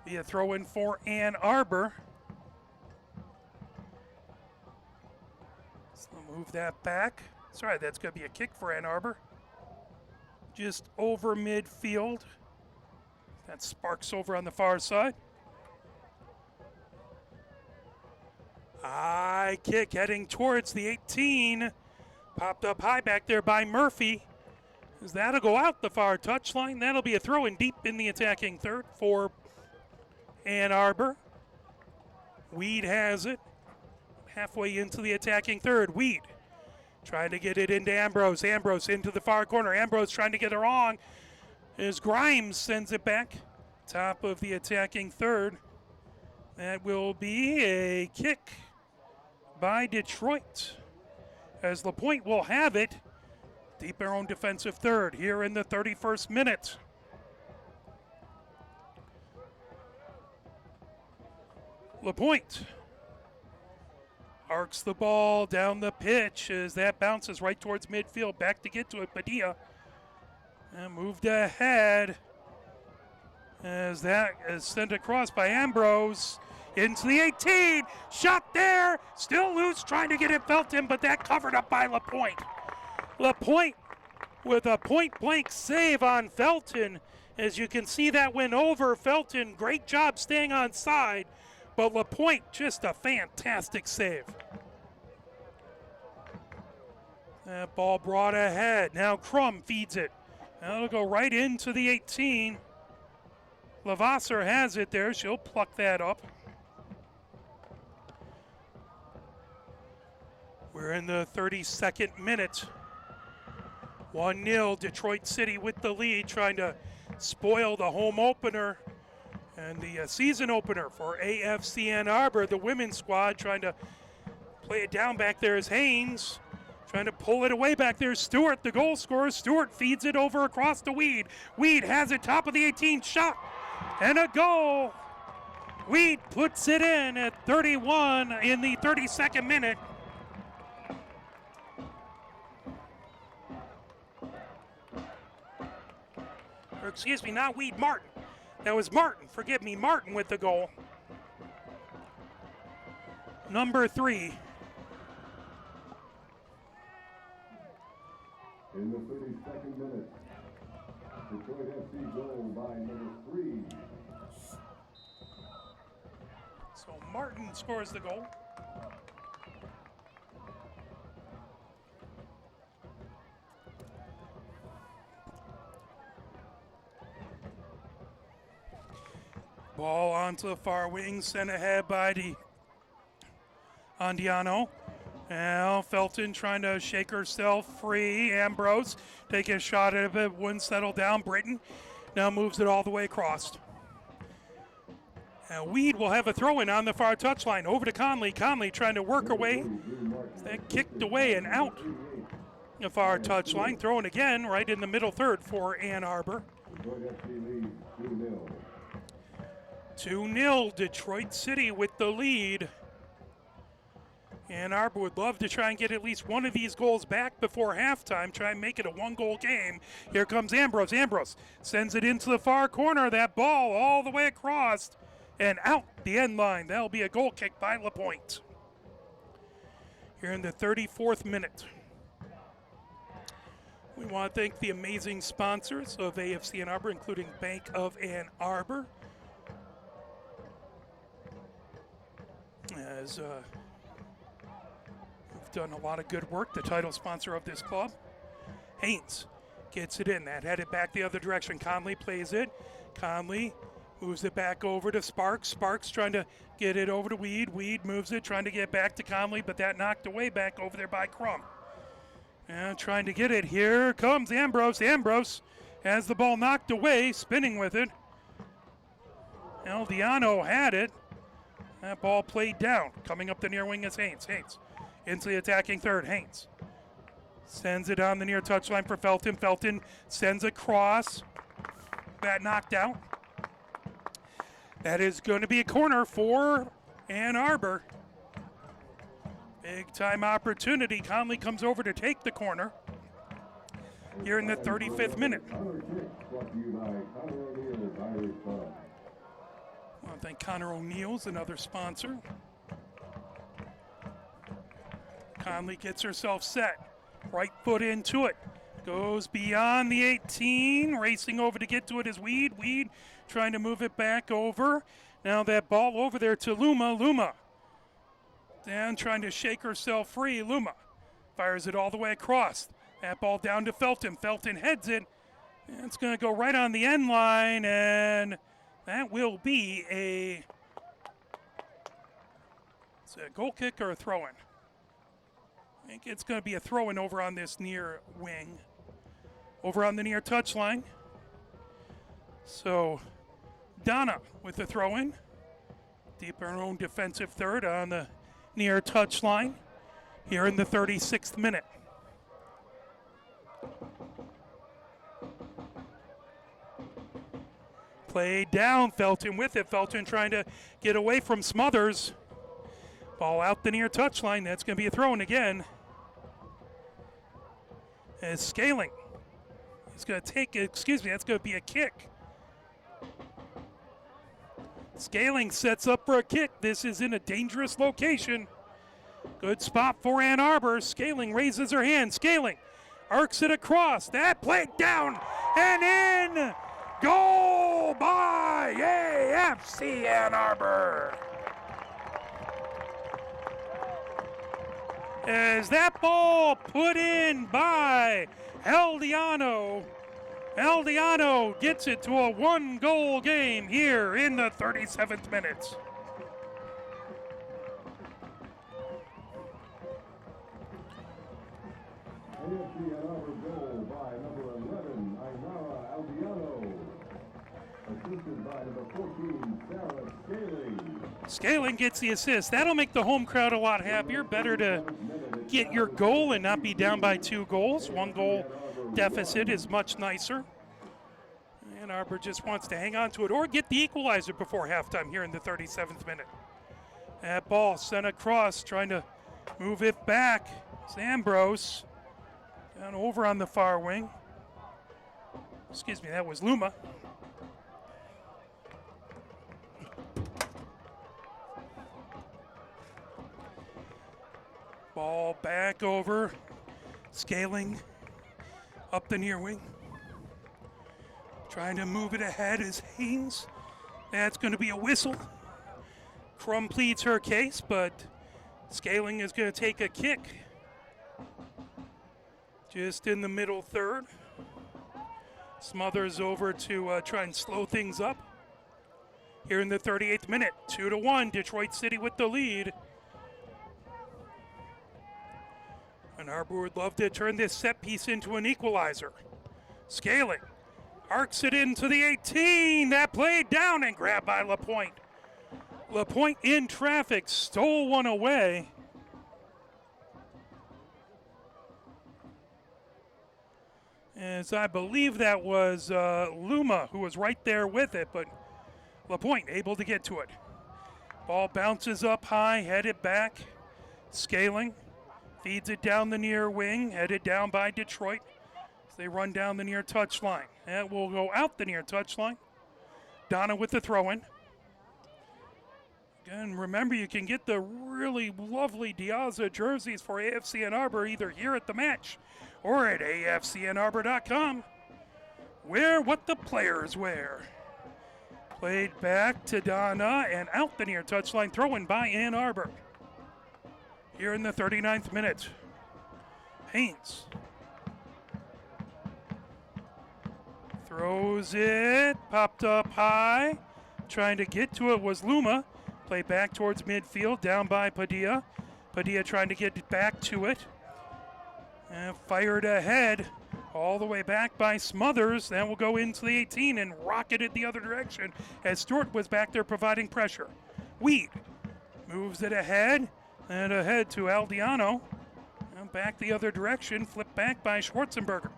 be a throw-in for Ann Arbor. So move that back. Sorry, that's going to be a kick for Ann Arbor. Just over midfield. That Sparks over on the far side. High kick heading towards the 18. Popped up high back there by Murphy. As that'll go out the far touchline. That'll be a throw-in deep in the attacking third for Ann Arbor. Weed has it. Halfway into the attacking third. Weed trying to get it into Ambrose. Ambrose into the far corner. Ambrose trying to get it wrong as Grimes sends it back. Top of the attacking third. That will be a kick by Detroit as LaPointe will have it deep their own defensive third here in the 31st minute. LaPointe arcs the ball down the pitch as that bounces right towards midfield. Back to get to it, Padilla. And moved ahead as that is sent across by Ambrose into the 18. Shot there, still loose, trying to get it Felton, but that covered up by LaPointe. LaPointe with a point-blank save on Felton. As you can see, that went over Felton. Great job staying on side. But LaPointe, just a fantastic save. That ball brought ahead. Now Crum feeds it. Now it'll go right into the 18. Lavasser has it there. She'll pluck that up. We're in the 32nd minute. 1-0, Detroit City with the lead, trying to spoil the home opener and the season opener for AFC Ann Arbor. The women's squad trying to play it down back there is Haynes. Trying to pull it away back there. Stewart, the goal scorer. Stewart feeds it over across to Weed. Weed has it top of the 18, shot, and a goal. Weed puts it in at 31 in the 32nd minute. Or excuse me, not Weed, Martin. That was Martin, forgive me, Martin with the goal. Number 3. In the 32nd minute, Detroit FC goal by number 3. So Martin scores the goal. Ball onto the far wing, sent ahead by Andiano. Now Felton trying to shake herself free. Ambrose taking a shot at it, wouldn't settle down. Britton now moves it all the way across. Now Weed will have a throw-in on the far touchline. Over to Conley. Conley trying to work her way. That kicked away and out the far touchline. Throw-in again right in the middle third for Ann Arbor. 2-0, Detroit City with the lead. Ann Arbor would love to try and get at least one of these goals back before halftime, try and make it a one-goal game. Here comes Ambrose. Ambrose sends it into the far corner. That ball all the way across and out the end line. That'll be a goal kick by LaPointe. Here in the 34th minute. We want to thank the amazing sponsors of AFC Ann Arbor, including Bank of Ann Arbor. As we've done a lot of good work, the title sponsor of this club. Haynes gets it in. That headed back the other direction. Conley plays it. Conley moves it back over to Sparks. Sparks trying to get it over to Weed. Weed moves it, trying to get back to Conley, but that knocked away back over there by Crum. And trying to get it. Here comes Ambrose. Ambrose has the ball knocked away, spinning with it. Eldiano had it. That ball played down. Coming up the near wing is Haynes. Haynes into the attacking third. Haynes sends it on the near touchline for Felton. Felton sends a cross. That knocked out. That is going to be a corner for Ann Arbor. Big time opportunity. Conley comes over to take the corner here in the 35th minute. I want to thank Connor O'Neill's another sponsor. Conley gets herself set. Right foot into it. Goes beyond the 18. Racing over to get to it is Weed. Weed trying to move it back over. Now that ball over there to Luma. Luma down trying to shake herself free. Luma fires it all the way across. That ball down to Felton. Felton heads it. And it's going to go right on the end line, and that will be a goal kick or a throw-in. I think it's going to be a throw-in over on this near wing, over on the near touchline. So Donna with the throw-in, deep in her own defensive third on the near touchline here in the 36th minute. Played down, Felton with it. Felton trying to get away from Smothers. Ball out the near touchline. That's going to be a throw-in again. As Scaling is going to take, that's going to be a kick. Scaling sets up for a kick. This is in a dangerous location. Good spot for Ann Arbor. Scaling raises her hand. Scaling arcs it across. That played down and in. Goal by AFC Ann Arbor. As that ball put in by Eldiano. Aldiano gets it to a one-goal game here in the 37th minute. AFC Ann Arbor goal by number 11, Ainara Aldiano. Assisted by number 14, Sarah Scaling. Scaling gets the assist. That'll make the home crowd a lot happier. Better to get your goal and not be down by 2 goals. 1 goal deficit is much nicer. Ann Arbor just wants to hang on to it or get the equalizer before halftime here in the 37th minute. That ball sent across, trying to move it back. It's Ambrose down over on the far wing. Excuse me, that was Luma. Ball back over. Scaling up the near wing. Trying to move it ahead is Haynes. That's going to be a whistle. Crum pleads her case, but Scaling is going to take a kick. Just in the middle third. Smothers over to try and slow things up. Here in the 38th minute, 2-1, Detroit City with the lead. And Arbor would love to turn this set piece into an equalizer. Scaling, arcs it into the 18. That played down and grabbed by LaPointe. LaPointe in traffic, stole one away. As I believe that was Luma who was right there with it, but LaPointe able to get to it. Ball bounces up high, headed back. Scaling. Feeds it down the near wing, headed down by Detroit as they run down the near touchline. That will go out the near touchline. Donna with the throw-in. Again, remember you can get the really lovely Diaza jerseys for AFC Ann Arbor either here at the match or at afcannarbor.com. Wear what the players wear. Played back to Donna and out the near touchline, throw-in by Ann Arbor. Here in the 39th minute. Haynes throws it, popped up high. Trying to get to it was Luma. Play back towards midfield, down by Padilla. Padilla trying to get back to it. And fired ahead, all the way back by Smothers. Then will go into the 18 and rocket it the other direction as Stewart was back there providing pressure. Weed moves it ahead. And ahead to Aldiano. And back the other direction, flipped back by Schwarzenberger.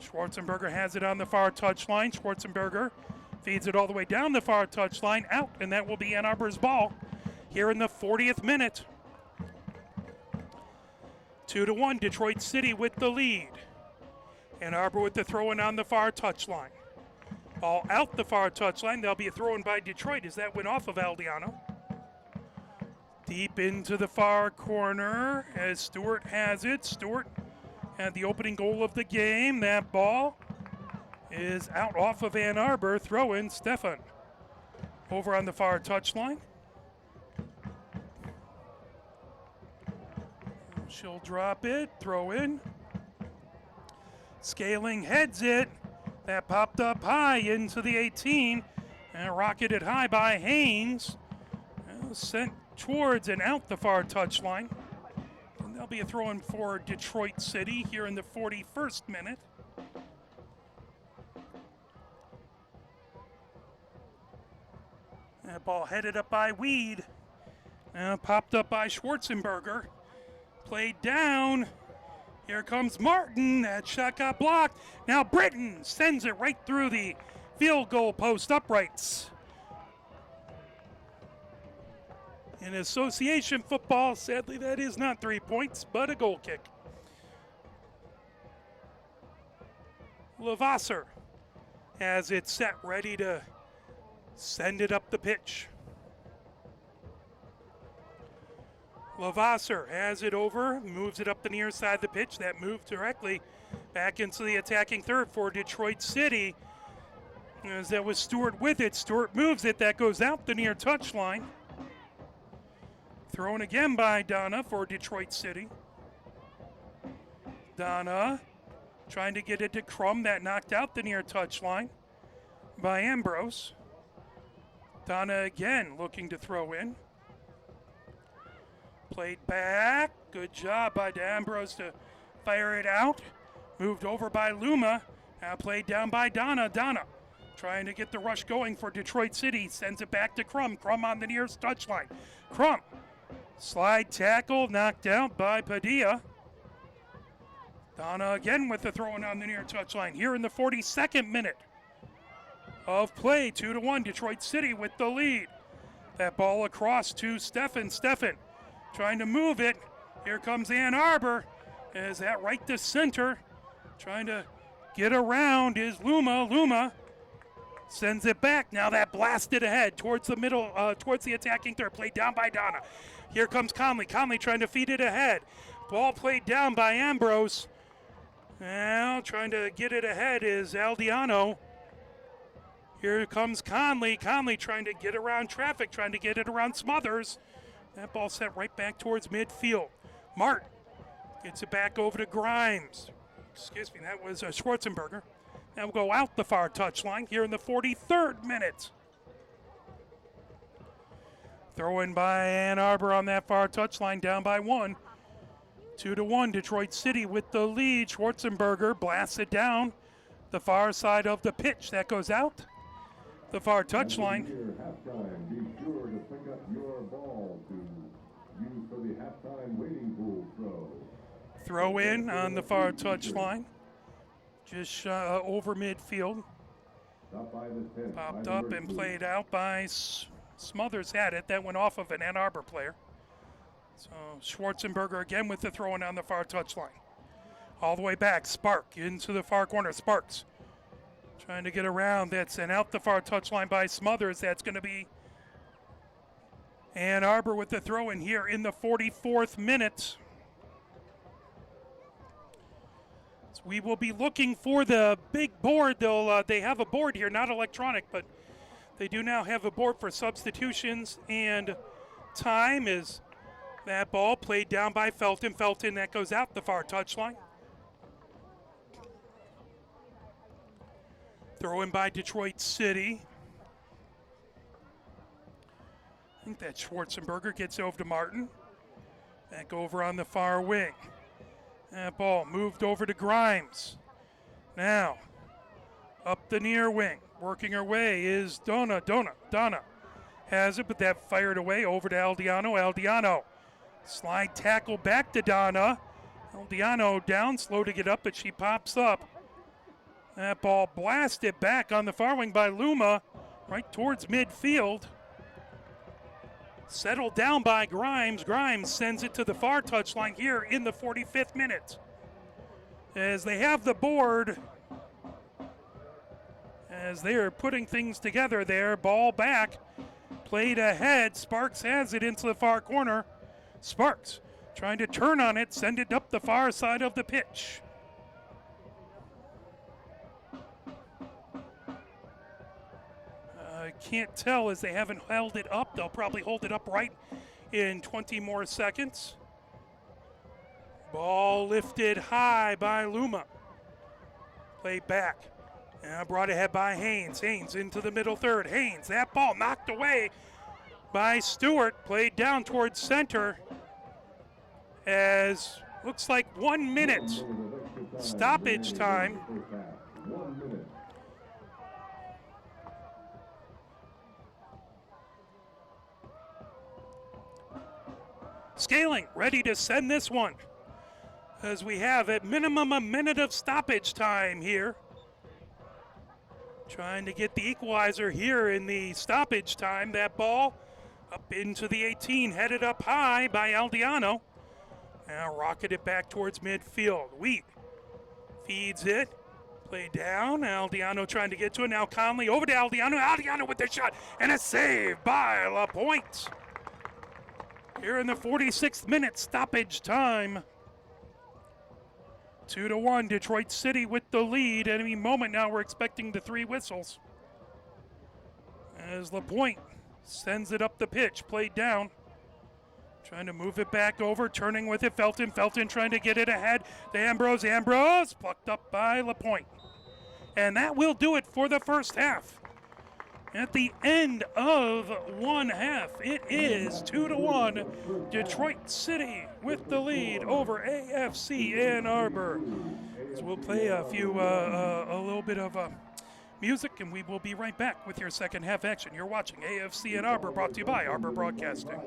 Schwarzenberger has it on the far touchline. Schwarzenberger feeds it all the way down the far touchline, out, and that will be Ann Arbor's ball here in the 40th minute. 2-1, Detroit City with the lead. Ann Arbor with the throw-in on the far touchline. Ball out the far touchline. There'll be a throw-in by Detroit as that went off of Aldiano. Deep into the far corner as Stewart has it. Stewart had the opening goal of the game. That ball is out off of Ann Arbor. Throw in Stefan. Over on the far touchline. She'll drop it. Throw in. Scaling heads it. That popped up high into the 18. And rocketed high by Haynes. Sent towards and out the far touchline. And there'll be a throw-in for Detroit City here in the 41st minute. That ball headed up by Weed. Popped up by Schwarzenberger. Played down. Here comes Martin. That shot got blocked. Now Britton sends it right through the field goal post uprights. In association football, sadly, that is not 3 points, but a goal kick. Lavasser has it set, ready to send it up the pitch. Lavasser has it over, moves it up the near side of the pitch. That move directly back into the attacking third for Detroit City. As that was Stewart with it. Stewart moves it. That goes out the near touchline. Thrown again by Donna for Detroit City. Donna Trying to get it to Crum. That knocked out the near touchline by Ambrose. Donna again looking to throw in. Played back. Good job by Ambrose to fire it out. Moved over by Luma. Now played down by Donna. Donna trying to get the rush going for Detroit City. Sends it back to Crum. Crum on the nearest touchline. Crum. Slide tackle knocked out by Padilla. Donna again with the throw-in on the near touchline. Here in the 42nd minute of play. 2-1. Detroit City with the lead. That ball across to Steffen. Steffen trying to move it. Here comes Ann Arbor. Is that right to center? Trying to get around is Luma. Luma sends it back. Now that blasted ahead towards the middle, towards the attacking third. Played down by Donna. Here comes Conley. Conley trying to feed it ahead. Ball played down by Ambrose. Now trying to get it ahead is Aldiano. Here comes Conley. Conley trying to get around traffic, trying to get it around Smothers. That ball set right back towards midfield. Martin gets it back over to Grimes. Excuse me, that was Schwarzenberger. Now we'll go out the far touchline here in the 43rd minute. Throw in by Ann Arbor on that far touchline, down by 1. 2-1, Detroit City with the lead. Schwarzenberger blasts it down the far side of the pitch. That goes out the far touchline. Halftime, be sure to pick up your ball to use for the halftime waiting pool throw. Throw in on the far touchline, just over midfield. Popped up and played out by Smothers. Had it. That went off of an Ann Arbor player. So Schwarzenberger again with the throw-in on the far touchline. All the way back, Spark into the far corner. Sparks trying to get around. That's sent out the far touchline by Smothers. That's going to be Ann Arbor with the throw-in here in the 44th minute. So we will be looking for the big board. They have a board here, not electronic, but they do now have a board for substitutions and time. Is that ball played down by Felton. Felton, that goes out the far touchline. Throw in by Detroit City. I think that Schwarzenberger gets over to Martin. Back over on the far wing. That ball moved over to Grimes. Now, up the near wing. Working her way is Donna. Donna has it, but that fired away over to Aldiano. Aldiano. Slide tackle back to Donna. Aldiano down, slow to get up, but she pops up. That ball blasted back on the far wing by Luma, right towards midfield. Settled down by Grimes. Grimes sends it to the far touchline here in the 45th minute. As they have the board, as they are putting things together there, ball back, played ahead. Sparks has it into the far corner. Sparks trying to turn on it, send it up the far side of the pitch. I can't tell as they haven't held it up. They'll probably hold it upright in 20 more seconds. Ball lifted high by Luma. Played back. And brought ahead by Haynes. Haynes into the middle third. Haynes, that ball knocked away by Stewart. Played down towards center. As looks like 1 minute stoppage time. 1 minute. Scaling ready to send this one, as we have at minimum a minute of stoppage time here. Trying to get the equalizer here in the stoppage time. That ball up into the 18, headed up high by Aldiano. Now rocketed back towards midfield. Wheat feeds it. Play down. Aldiano trying to get to it. Now Conley over to Aldiano. Aldiano with the shot and a save by LaPointe. Here in the 46th minute stoppage time. 2-1, Detroit City with the lead. At any moment now we're expecting the 3 whistles. As LaPointe sends it up the pitch, played down. Trying to move it back over, turning with it. Felton trying to get it ahead. To Ambrose plucked up by LaPointe. And that will do it for the first half. At the end of one half, it is 2-1. Detroit City with the lead over AFC Ann Arbor. So we'll play a little bit of music, and we will be right back with your second half action. You're watching AFC Ann Arbor, brought to you by Arbor Broadcasting.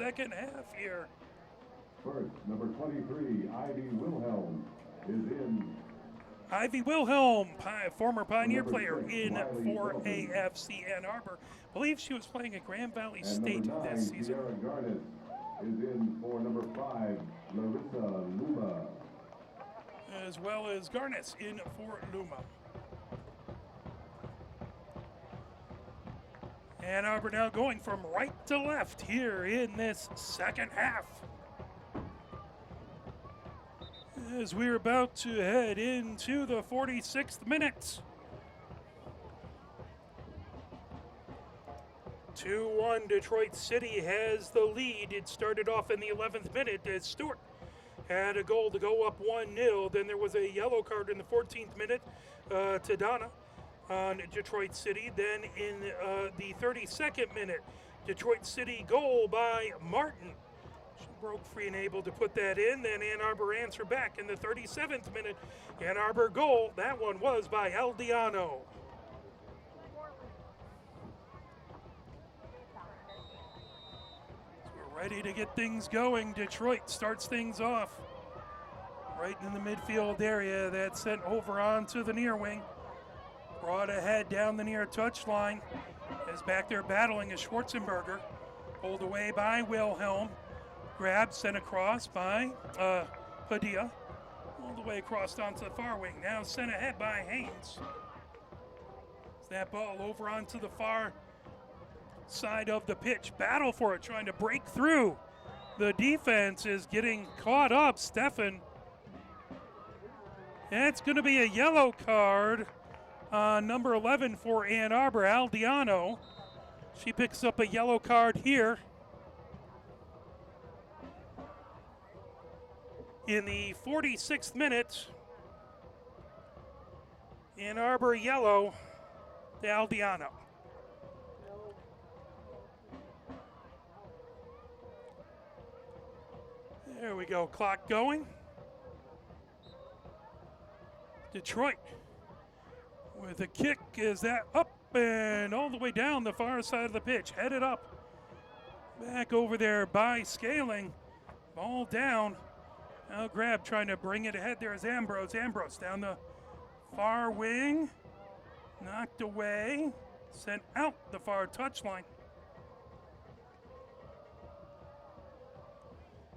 second half here. First, number 23, Ivy Wilhelm, is in. Ivy Wilhelm, former Pioneer Number player 6, in Wiley for Sullivan. AFC Ann Arbor. I believe she was playing at Grand Valley And State number 9, this season. Sierra Garnet, is in for number 5, Larissa Luma. As well as Garnis in for Luma. Ann Arbor now going from right to left here in this second half. As we're about to head into the 46th minute. 2-1 Detroit City has the lead. It started off in the 11th minute as Stewart had a goal to go up 1-0. Then there was a yellow card in the 14th minute to Donna on Detroit City. Then in the 32nd minute, Detroit City goal by Martin. She broke free and able to put that in. Then Ann Arbor answered back in the 37th minute. Ann Arbor goal. That one was by Aldiano. Ready to get things going. Detroit starts things off right in the midfield area. That's sent over onto the near wing. Brought ahead down the near touchline. Is back there battling is Schwarzenberger. Pulled away by Wilhelm. Grabbed, sent across by Padilla. All the way across onto the far wing. Now sent ahead by Haynes. That ball over onto the far side of the pitch. Battle for it, trying to break through. The defense is getting caught up. Stefan. And it's going to be a yellow card on number 11 for Ann Arbor, Aldiano. She picks up a yellow card here. In the 46th minute, Ann Arbor yellow to Aldiano. There we go, clock going. Detroit with a kick. Is that up and all the way down the far side of the pitch, headed up. Back over there by Scaling. Ball down. Now grab trying to bring it ahead. There's Ambrose. Ambrose down the far wing. Knocked away. Sent out the far touchline.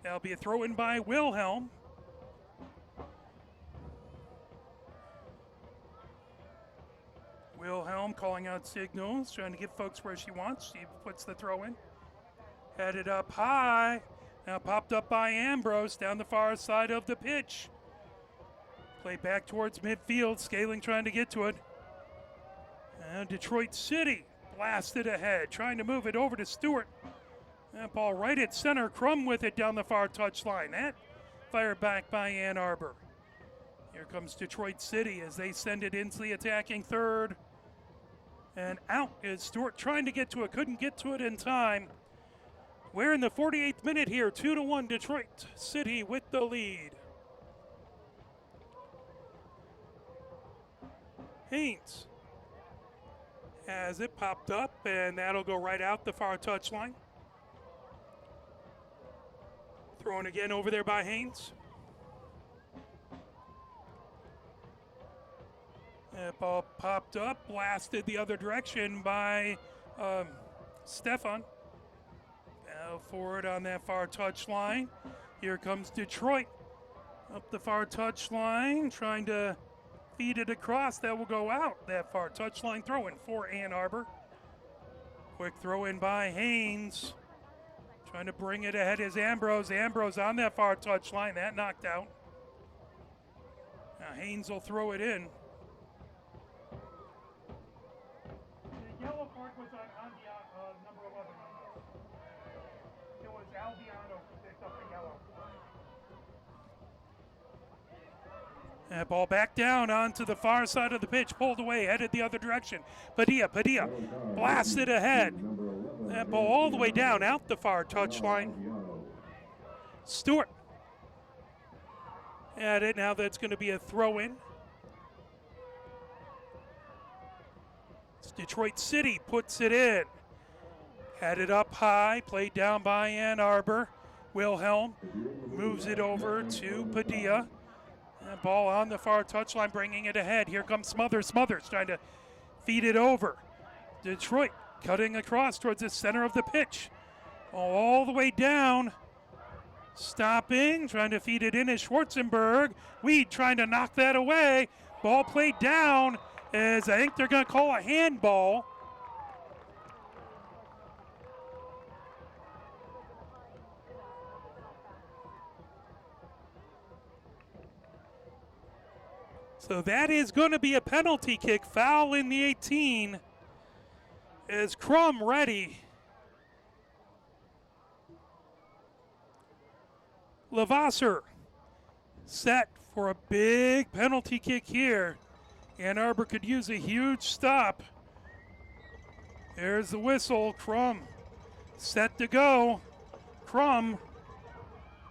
That'll be a throw in by Wilhelm. Wilhelm calling out signals, trying to get folks where she wants. She puts the throw in. Headed up high. Now popped up by Ambrose down the far side of the pitch. Play back towards midfield. Scaling trying to get to it. And Detroit City blasted ahead, trying to move it over to Stewart. That ball right at center. Crum with it down the far touchline. That fired back by Ann Arbor. Here comes Detroit City as they send it into the attacking third. And out is Stewart trying to get to it. Couldn't get to it in time. We're in the 48th minute here. 2-1 Detroit City with the lead. Haynes has it popped up, and that'll go right out the far touchline. Thrown again over there by Haynes. That ball popped up, blasted the other direction by Stefan. Now forward on that far touchline. Here comes Detroit. Up the far touchline, trying to feed it across. That will go out. That far touchline throw in for Ann Arbor. Quick throw in by Haynes. Trying to bring it ahead is Ambrose. Ambrose on that far touchline. That knocked out. Now Haynes will throw it in. The yellow card was on number 11. It was Aldiano who picked up the yellow. That ball back down onto the far side of the pitch, pulled away, headed the other direction. Padilla blasted ahead. That ball all the way down, out the far touchline. Stewart at it. Now that's going to be a throw-in. Detroit City puts it in. Headed up high, played down by Ann Arbor. Wilhelm moves it over to Padilla. And ball on the far touchline, bringing it ahead. Here comes Smothers. Smothers trying to feed it over. Detroit cutting across towards the center of the pitch. All the way down. Stopping, trying to feed it in is Schwarzenberg. Weed trying to knock that away. Ball played down as I think they're going to call a handball. So that is going to be a penalty kick. Foul in the 18 as Crum ready. Lavasser set for a big penalty kick here. Ann Arbor could use a huge stop. There's the whistle. Crum set to go. Crum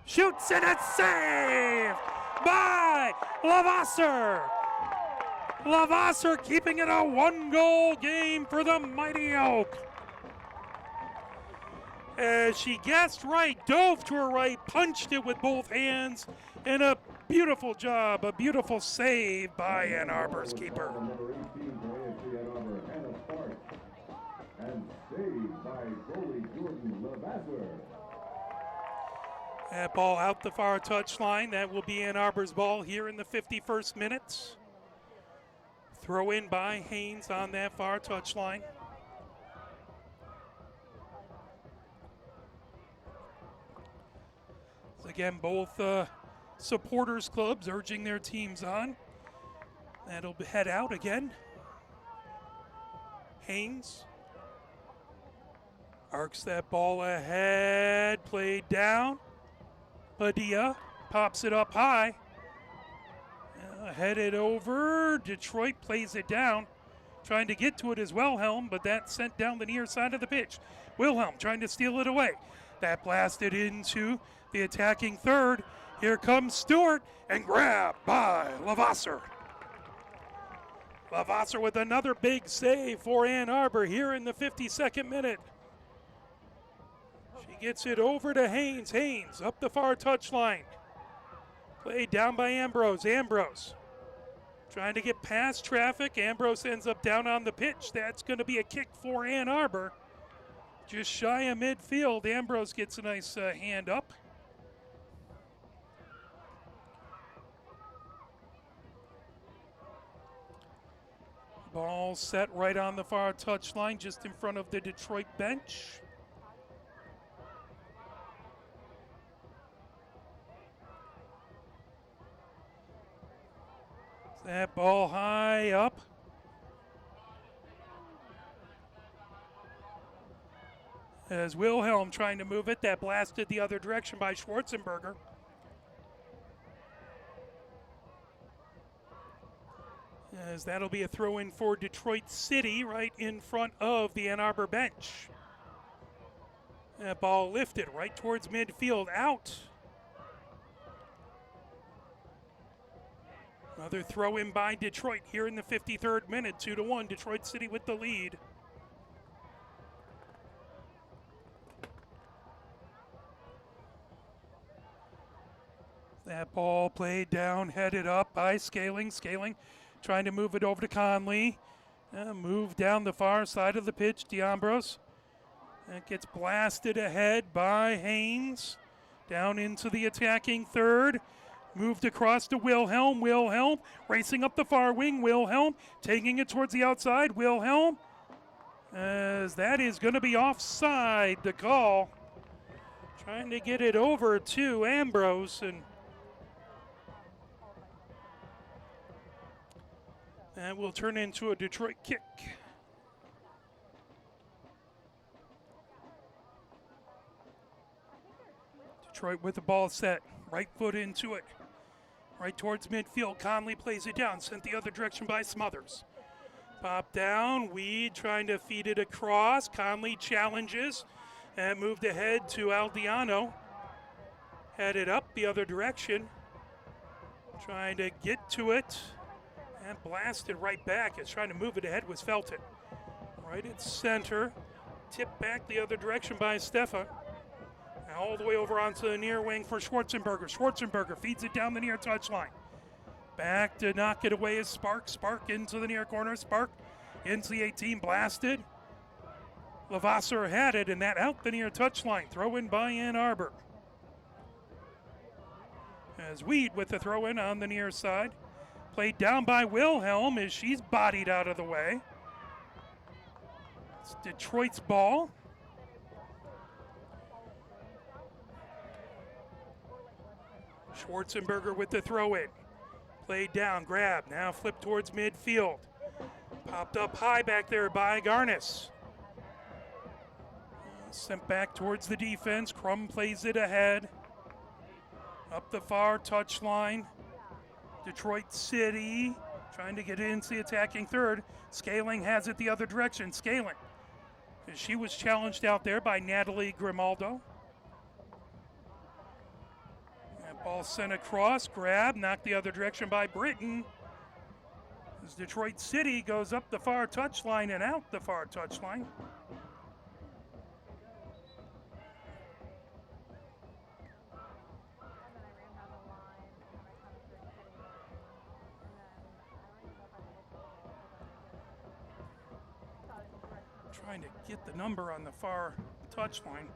shoots and it's saved by Lavasser. Lavasser keeping it a one-goal game for the Mighty Oak. As she guessed right, dove to her right, punched it with both hands, and a beautiful job, a beautiful save by Ann Arbor's keeper. Number 18 for AFC Ann Arbor, Hannah Sparks. And saved by goalie Jordan Lavasser. That ball out the far touchline. That will be Ann Arbor's ball here in the 51st minute. Throw in by Haynes on that far touchline. Again, both supporters clubs urging their teams on. That'll head out again. Haynes arcs that ball ahead, played down. Padilla pops it up high. Headed over. Detroit plays it down. Trying to get to it is Wilhelm, but that's sent down the near side of the pitch. Wilhelm trying to steal it away. That blasted into the attacking third. Here comes Stewart and grabbed by Lavasser. Lavasser with another big save for Ann Arbor here in the 52nd minute. She gets it over to Haynes. Haynes up the far touchline. Played down by Ambrose. Ambrose trying to get past traffic. Ambrose ends up down on the pitch. That's going to be a kick for Ann Arbor. Just shy of midfield. Ambrose gets a nice hand up. Ball set right on the far touchline, just in front of the Detroit bench. That ball high up. As Wilhelm trying to move it, that blasted the other direction by Schwarzenberger. As that'll be a throw in for Detroit City right in front of the Ann Arbor bench. That ball lifted right towards midfield, out. Another throw in by Detroit here in the 53rd minute, 2-1, Detroit City with the lead. That ball played down, headed up by Scaling. Scaling trying to move it over to Conley. Move down the far side of the pitch, DeAmbrose. That gets blasted ahead by Haynes. Down into the attacking third. Moved across to Wilhelm. Wilhelm racing up the far wing. Wilhelm taking it towards the outside. Wilhelm, as that is going to be offside, the call. Trying to get it over to Ambrose, and that will turn into a Detroit kick. Detroit with the ball set. Right foot into it. Right towards midfield. Conley plays it down. Sent the other direction by Smothers. Pop down. Weed trying to feed it across. Conley challenges and moved ahead to Aldiano. Headed up the other direction. Trying to get to it. And blasted right back. As trying to move it ahead was Felton. Right at center. tipped back the other direction by Steffa. Now all the way over onto the near wing for Schwarzenberger. Schwarzenberger feeds it down the near touchline. Back to knock it away is Spark. Spark into the near corner. Spark into the 18, blasted. Lavasser had it, and that out the near touchline. Throw in by Ann Arbor. As Weed with the throw in on the near side. Played down by Wilhelm as she's bodied out of the way. It's Detroit's ball. Schwarzenberger with the throw in. Played down, grab, now flip towards midfield. Popped up high back there by Garnis. Sent back towards the defense. Crum plays it ahead. Up the far touchline. Detroit City trying to get into the attacking third. Scaling has it the other direction. Scaling. She was challenged out there by Natalie Grimaldo. That ball sent across. Grab. Knocked the other direction by Britton. As Detroit City goes up the far touchline and out the far touchline. Trying to get the number on the far touchline.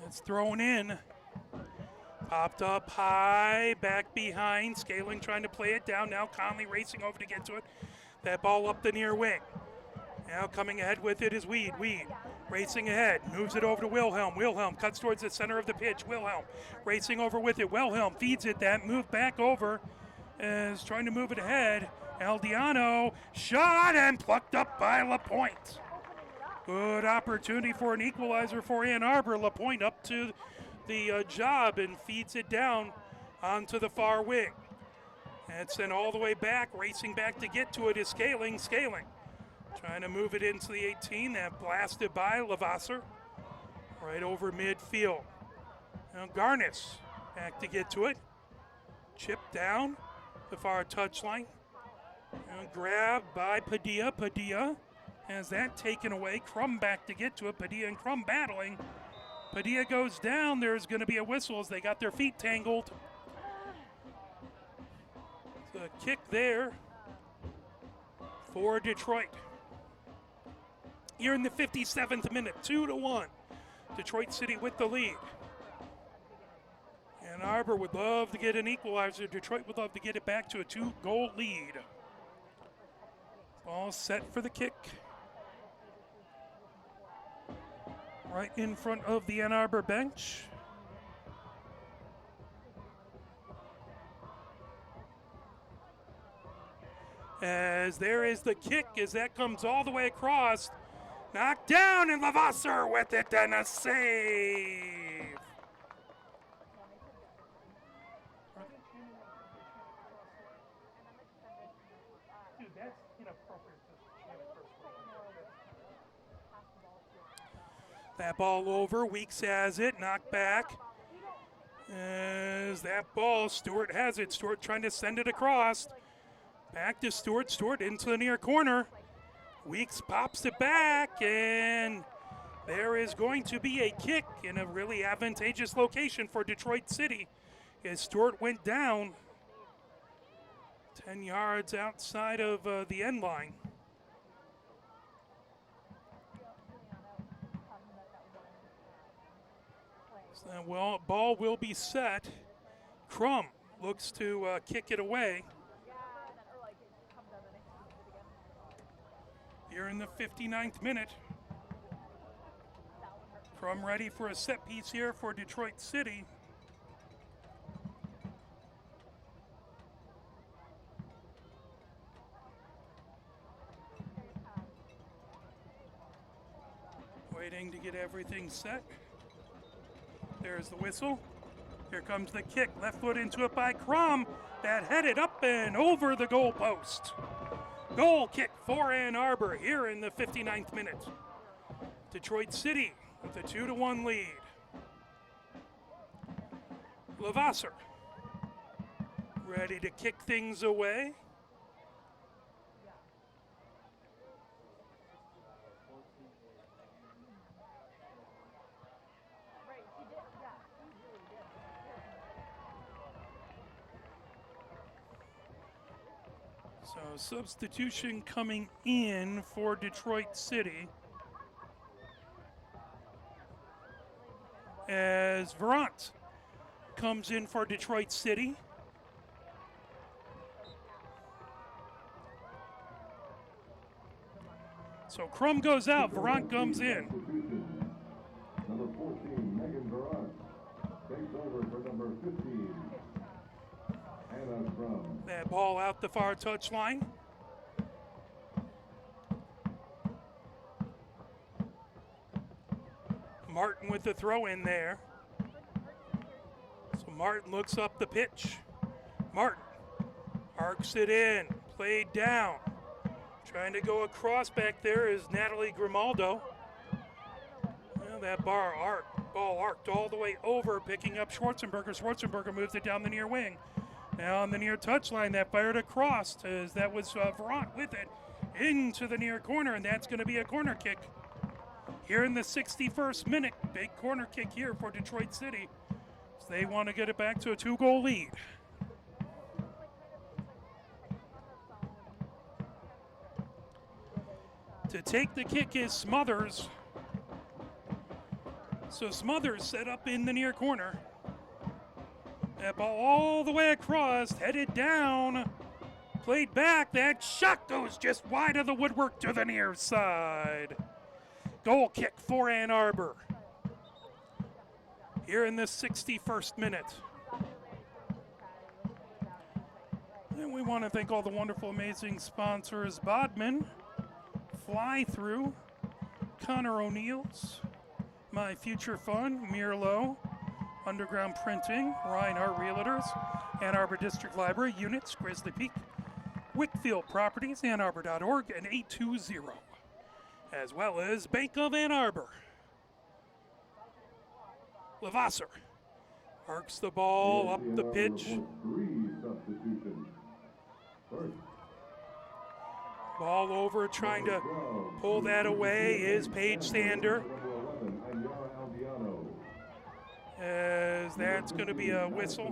It's thrown in. Popped up high, back behind. Scaling trying to play it down. Now Conley racing over to get to it. That ball up the near wing. Now coming ahead with it is Weed. Weed racing ahead. Moves it over to Wilhelm. Wilhelm cuts towards the center of the pitch. Wilhelm racing over with it. Wilhelm feeds it. That move back over. Is trying to move it ahead. Aldiano shot and plucked up by LaPointe. Good opportunity for an equalizer for Ann Arbor. LaPointe up to the job and feeds it down onto the far wing. And sent all the way back, racing back to get to it is Scaling. Scaling trying to move it into the 18. That blasted by Lavasser right over midfield. Now Garnis back to get to it. Chip down the far touchline. And grabbed by Padilla. Padilla has that taken away. Crum back to get to it. Padilla and Crum battling. Padilla goes down. There's going to be a whistle as they got their feet tangled. It's a kick there for Detroit. Here in the 57th minute, 2-1. Detroit City with the lead. Ann Arbor would love to get an equalizer. Detroit would love to get it back to a 2-goal lead. Ball set for the kick. Right in front of the Ann Arbor bench. As there is the kick as that comes all the way across. Knocked down and Lavasser with it and a save. Dude, that's inappropriate. That ball over, Weeks has it, knocked back. As that ball, Stewart has it. Stewart trying to send it across. Back to Stewart. Stewart into the near corner. Weeks pops it back, and there is going to be a kick in a really advantageous location for Detroit City as Stewart went down 10 yards outside of the end line. So the ball will be set. Crum looks to kick it away. Here in the 59th minute. Crum ready for a set piece here for Detroit City. Waiting to get everything set. There's the whistle. Here comes the kick. Left foot into it by Crum. That headed up and over the goal post. Goal kick for Ann Arbor here in the 59th minute. Detroit City with a 2-1 lead. Lavasser ready to kick things away. So substitution coming in for Detroit City as Verant comes in for Detroit City. So Crum goes out, Verant comes in. Number 14, Megan Verant, takes over for number 15, Anna Crum. That ball out the far touchline. Martin with the throw in there. So Martin looks up the pitch. Martin arcs it in, played down. Trying to go across back there is Natalie Grimaldo. Well, that ball arced all the way over, picking up Schwarzenberger. Schwarzenberger moves it down the near wing. Now on the near touchline, that fired across as that was Verant with it into the near corner, and that's going to be a corner kick. Here in the 61st minute, big corner kick here for Detroit City. So they want to get it back to a 2-goal lead. To take the kick is Smothers. So Smothers set up in the near corner. That ball all the way across, headed down, played back. That shot goes just wide of the woodwork to the near side. Goal kick for Ann Arbor. Here in the 61st minute. And we want to thank all the wonderful, amazing sponsors: Bodman, Fly Through, Connor O'Neill's, My Future Fund, Mirlo, Underground Printing, Reinhardt Realtors, Ann Arbor District Library, Units, Grizzly Peak, Wickfield Properties, AnnArbor.org, and 820, as well as Bank of Ann Arbor. Lavasser arcs the ball up the pitch. Ball over, trying to pull that away is Paige Sander. As that's going to be a whistle.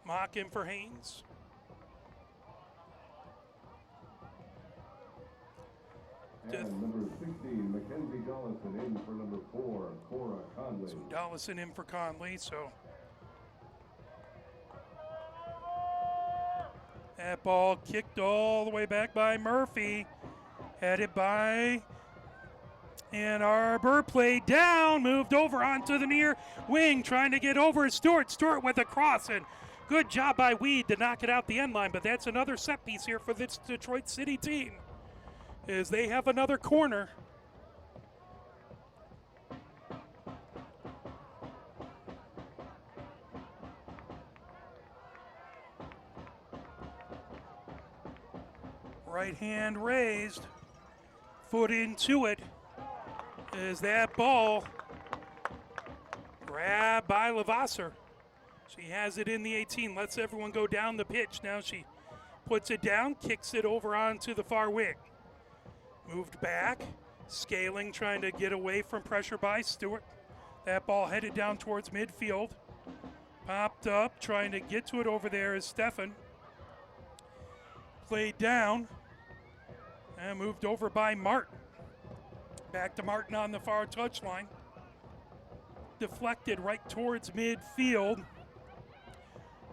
Mock in for Haynes. And number 16, Mackenzie Dollison in for number 4, Cora Conley. So Dollison in for Conley, so. That ball kicked all the way back by Murphy. Headed by Ann Arbor, played down, moved over onto the near wing, trying to get over Stewart. Stewart with a cross, and good job by Weed to knock it out the end line, but that's another set piece here for this Detroit City team, as they have another corner. Right hand raised, foot into it, is that ball grabbed by Lavasser. She has it in the 18, lets everyone go down the pitch. Now she puts it down, kicks it over onto the far wing. Moved back, Scaling trying to get away from pressure by Stewart. That ball headed down towards midfield. Popped up, trying to get to it over there is Stefan. Played down and moved over by Martin. Back to Martin on the far touchline. Deflected right towards midfield.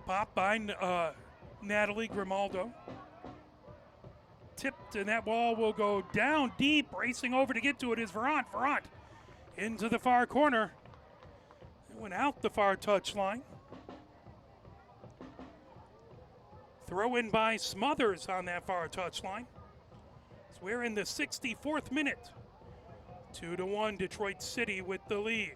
Popped by Natalie Grimaldo. Tipped, and that ball will go down deep. Racing over to get to it is Verant. Verant into the far corner. It went out the far touchline. Throw in by Smothers on that far touchline. So we're in the 64th minute. 2-1 Detroit City with the lead.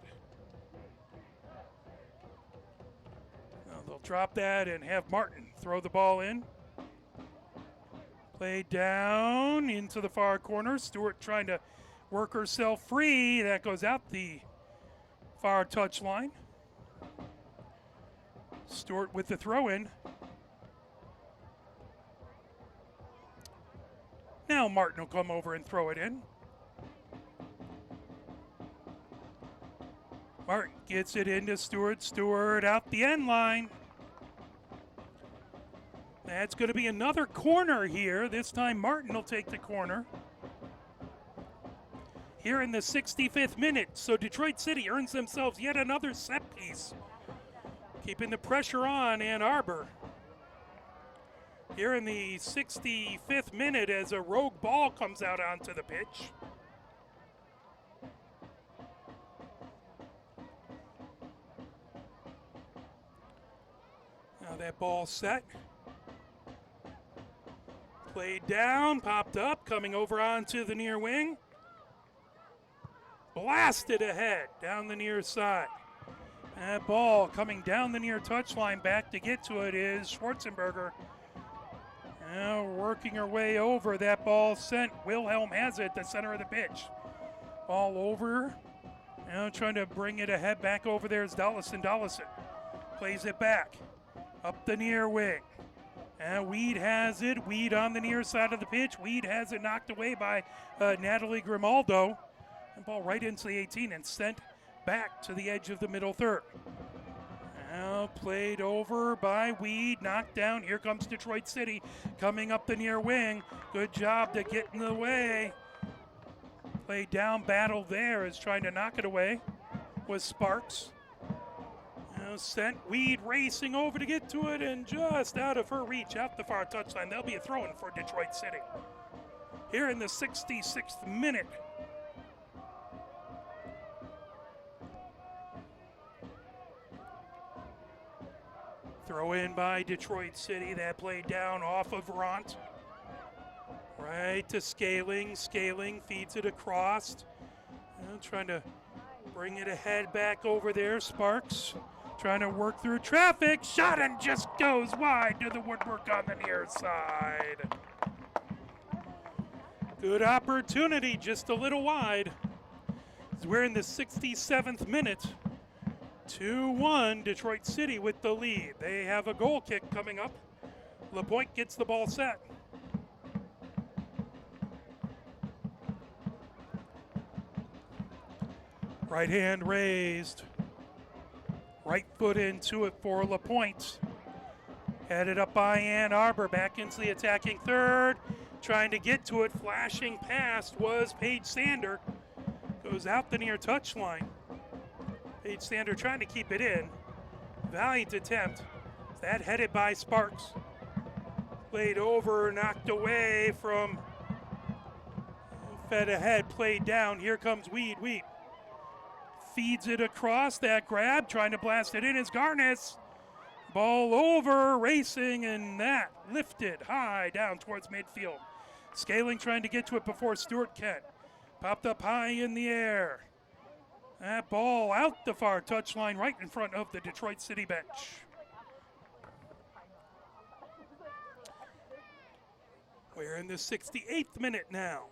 Now they'll drop that and have Martin throw the ball in. Played down into the far corner. Stewart trying to work herself free. That goes out the far touchline. Stewart with the throw in. Now Martin will come over and throw it in. Martin gets it into Stewart. Stewart out the end line. That's going to be another corner here. This time Martin will take the corner. Here in the 65th minute, so Detroit City earns themselves yet another set piece. Keeping the pressure on Ann Arbor. Here in the 65th minute as a rogue ball comes out onto the pitch. Now that ball set. Played down, popped up, coming over onto the near wing. Blasted ahead down the near side. That ball coming down the near touchline, back to get to it is Schwarzenberger. Now working her way over, that ball sent. Wilhelm has it, the center of the pitch. Ball over. Now trying to bring it ahead back over there is Dollison. Plays it back. Up the near wing. And Weed has it. Weed on the near side of the pitch. Weed has it knocked away by Natalie Grimaldo. The ball right into the 18 and sent back to the edge of the middle third. Now played over by Weed, knocked down. Here comes Detroit City coming up the near wing. Good job to get in the way. Played down, battle there is trying to knock it away was Sparks. Now sent Weed racing over to get to it and just out of her reach, out the far touchline. There'll be a throw-in for Detroit City. Here in the 66th minute. Throw in by Detroit City. That played down off of Ront. Right to Scaling. Scaling feeds it across. Trying to bring it ahead back over there. Sparks trying to work through traffic. Shot and just goes wide to the woodwork on the near side. Good opportunity, just a little wide. We're in the 67th minute. 2-1, Detroit City with the lead. They have a goal kick coming up. LaPointe gets the ball set. Right hand raised. Right foot into it for LaPointe. Headed up by Ann Arbor, back into the attacking third. Trying to get to it, flashing past was Paige Sander. Goes out the near touchline. Paige Sander trying to keep it in. Valiant attempt. That headed by Sparks. Played over, knocked away from. Fed ahead, played down. Here comes Weed. Feeds it across, that grab. Trying to blast it in is Garnis. Ball over, racing, and that lifted high down towards midfield. Scaling trying to get to it before Stewart can. Popped up high in the air. That ball out the far touchline right in front of the Detroit City bench. We're in the 68th minute now.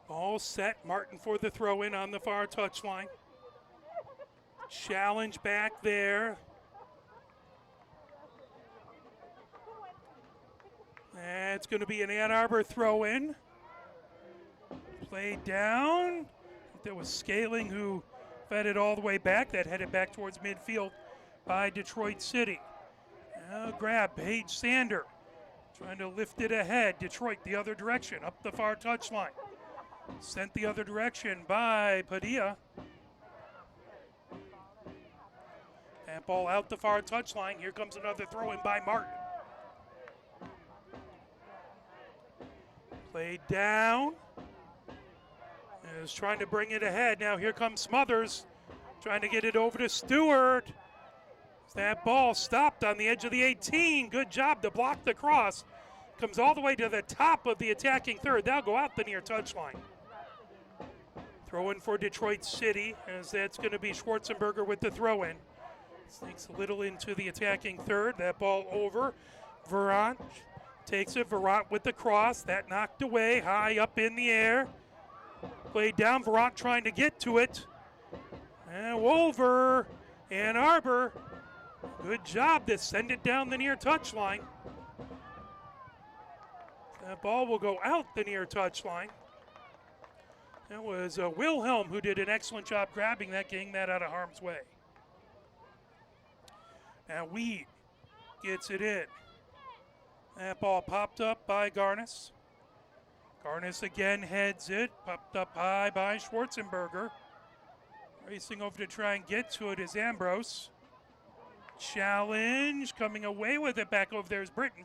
Ball set, Martin for the throw in on the far touchline. Challenge back there. That's going to be an Ann Arbor throw in. Played down. There was Scaling who fed it all the way back. That headed back towards midfield by Detroit City. Now grab Paige Sander. Trying to lift it ahead. Detroit the other direction, up the far touchline. Sent the other direction by Padilla. That ball out the far touchline. Here comes another throw in by Martin. Played down. Is trying to bring it ahead. Now here comes Smothers. Trying to get it over to Stewart. That ball stopped on the edge of the 18. Good job to block the cross. Comes all the way to the top of the attacking third. That'll go out the near touchline. Throw in for Detroit City, as that's going to be Schwarzenberger with the throw in. Sneaks a little into the attacking third. That ball over. Verant takes it. Verant with the cross. That knocked away, high up in the air. Played down. Verant trying to get to it. And over. Ann Arbor. Good job to send it down the near touchline. That ball will go out the near touchline. That was Wilhelm who did an excellent job grabbing that, getting that out of harm's way. Now Weed gets it in. That ball popped up by Garnis. Garnis again heads it, popped up high by Schwarzenberger. Racing over to try and get to it is Ambrose. Challenge, coming away with it, back over there is Britton.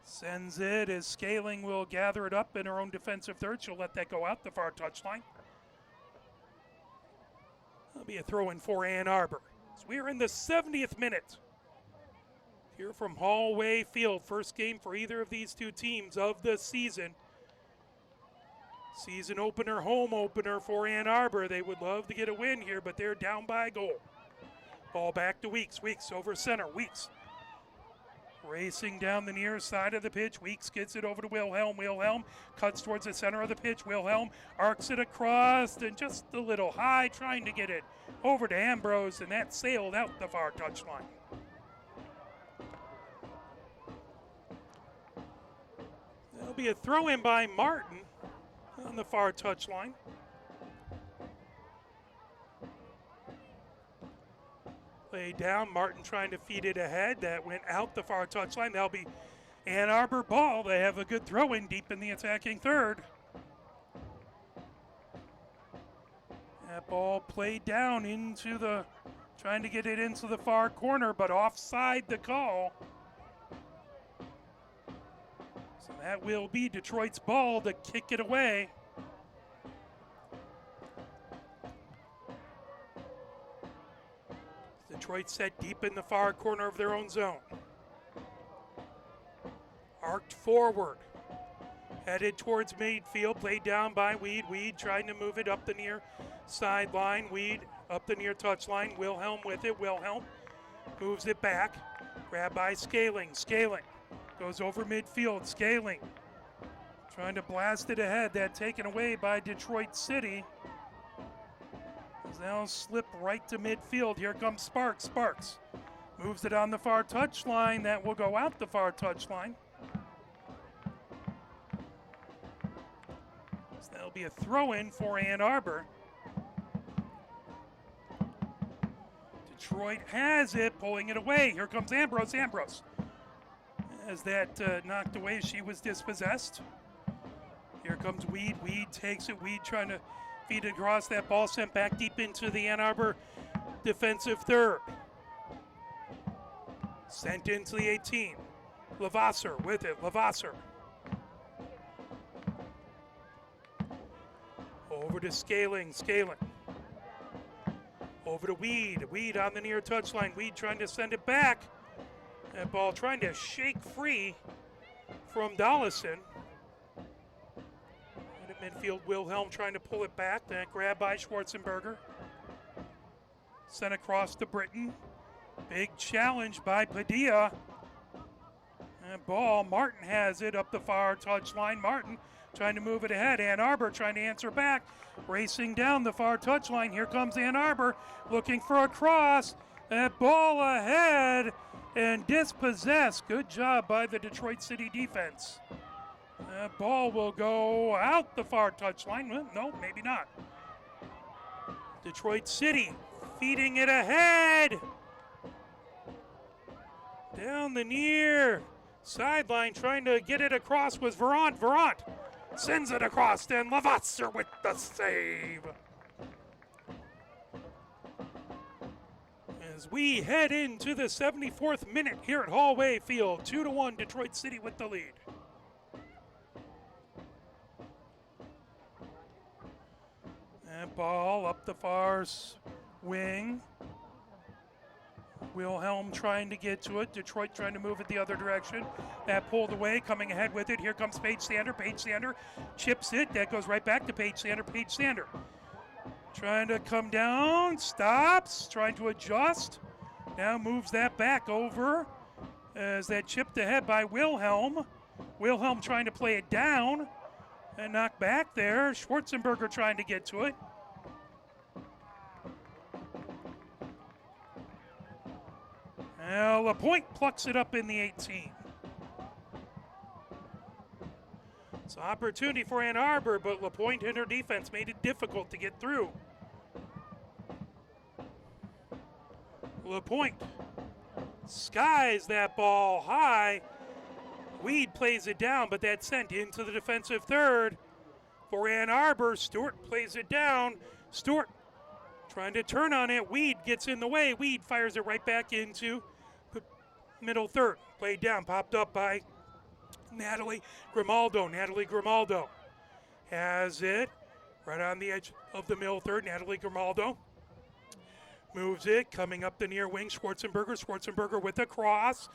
Sends it as Scaling will gather it up in her own defensive third. She'll let that go out the far touchline. That'll be a throw-in for Ann Arbor. So we are in the 70th minute. Here from Hallway Field, first game for either of these two teams of the season. Season opener, home opener for Ann Arbor. They would love to get a win here, but they're down by a goal. Ball back to Weeks. Weeks over center. Weeks racing down the near side of the pitch. Weeks gets it over to Wilhelm. Wilhelm cuts towards the center of the pitch. Wilhelm arcs it across and just a little high, trying to get it over to Ambrose, and that sailed out the far touchline. There'll be a throw-in by Martin on the far touchline. Laid down, Martin trying to feed it ahead. That went out the far touchline. That'll be Ann Arbor ball. They have a good throw-in deep in the attacking third. That ball played down into the, trying to get it into the far corner, but offside the call. So that will be Detroit's ball to kick it away. Detroit set deep in the far corner of their own zone. Arced forward. Headed towards midfield. Played down by Weed. Weed trying to move it up the near sideline. Weed up the near touchline. Wilhelm with it. Wilhelm moves it back. Grabbed by Scaling. Scaling goes over midfield. Scaling trying to blast it ahead. That taken away by Detroit City. Now slip right to midfield. Here comes Sparks. Sparks moves it on the far touchline. That will go out the far touchline. So that'll be a throw-in for Ann Arbor. Detroit has it, pulling it away. Here comes Ambrose. Ambrose. As that knocked away, she was dispossessed. Here comes Weed. Weed takes it. Weed trying to feed it across. That ball sent back deep into the Ann Arbor defensive third. Sent into the 18. Lavasser with it. Lavasser. Over to Scaling. Scaling. Over to Weed. Weed on the near touchline. Weed trying to send it back. That ball trying to shake free from Dollison. Midfield, Wilhelm trying to pull it back. That grab by Schwarzenberger. Sent across to Britton. Big challenge by Padilla. And ball, Martin has it up the far touchline. Martin trying to move it ahead. Ann Arbor trying to answer back. Racing down the far touchline. Here comes Ann Arbor looking for a cross. That ball ahead and dispossessed. Good job by the Detroit City defense. That ball will go out the far touchline. Well, no, maybe not. Detroit City feeding it ahead. Down the near sideline, trying to get it across was Verant. Verant sends it across, and Lavasser with the save. As we head into the 74th minute here at Hallway Field, 2-1 Detroit City with the lead. That ball up the far wing. Wilhelm trying to get to it. Detroit trying to move it the other direction. That pulled away, coming ahead with it. Here comes Paige Sander. Paige Sander chips it. That goes right back to Paige Sander. Paige Sander trying to come down. Stops. Trying to adjust. Now moves that back over as that chipped ahead by Wilhelm. Wilhelm trying to play it down. And knocked back there. Schwarzenberger trying to get to it. Now LaPointe plucks it up in the 18. It's an opportunity for Ann Arbor, but LaPointe and her defense made it difficult to get through. LaPointe skies that ball high. Weed plays it down, but that's sent into the defensive third for Ann Arbor. Stewart plays it down. Stewart trying to turn on it. Weed gets in the way. Weed fires it right back into the middle third. Played down, popped up by Natalie Grimaldo. Natalie Grimaldo has it right on the edge of the middle third. Natalie Grimaldo moves it, coming up the near wing. Schwarzenberger with a cross.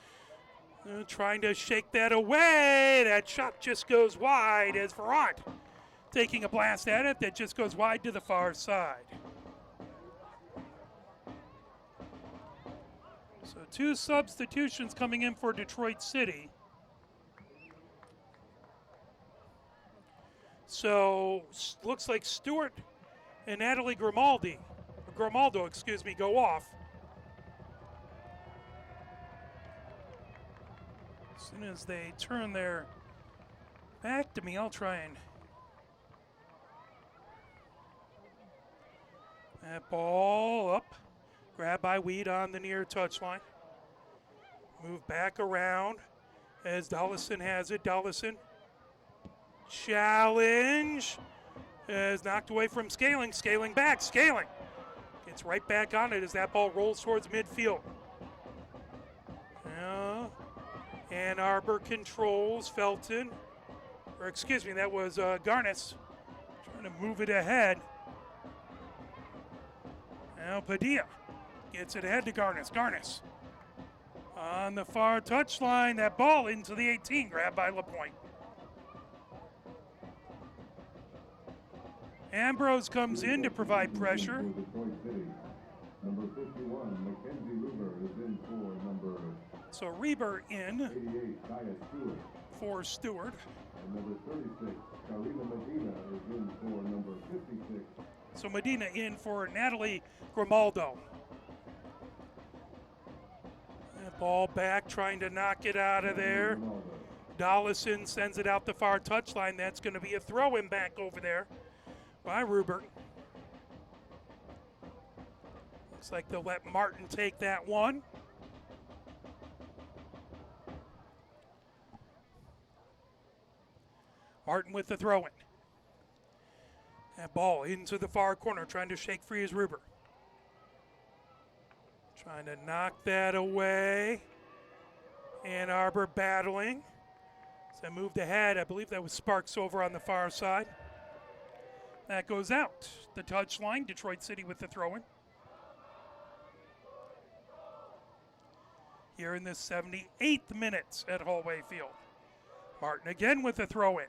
Trying to shake that away. That shot just goes wide as Ferrant taking a blast at it that just goes wide to the far side. So 2 substitutions coming in for Detroit City. So looks like Stewart and Natalie Grimaldo, go off. As soon as they turn their back to me, I'll try and. That ball up. Grab by Weed on the near touchline. Move back around as Dollison has it. Dollison. Challenge. Is knocked away from Scaling. Scaling back. Scaling. Gets right back on it as that ball rolls towards midfield. Ann Arbor controls Felton. Or excuse me, that was Garnis trying to move it ahead. Now Padilla gets it ahead to Garnis. Garnis on the far touchline. That ball into the 18, grabbed by LaPointe. Ambrose comes in to provide pressure. Number 51, Mackenzie Ruber is in for number. So Reber in 88, Kaya Stewart. For Stewart. And number 36, Karina Medina is in for number 56. So Medina in for Natalie Grimaldo. That ball back, trying to knock it out of there. Dollison sends it out the far touchline. That's going to be a throw-in back over there by Ruber. Looks like they'll let Martin take that one. Martin with the throw-in. That ball into the far corner, trying to shake free is Ruber. Trying to knock that away. Ann Arbor battling. So they moved ahead. I believe that was Sparks over on the far side. That goes out. The touchline, Detroit City with the throw-in. Here in the 78th minute at Hallway Field. Martin again with the throw-in.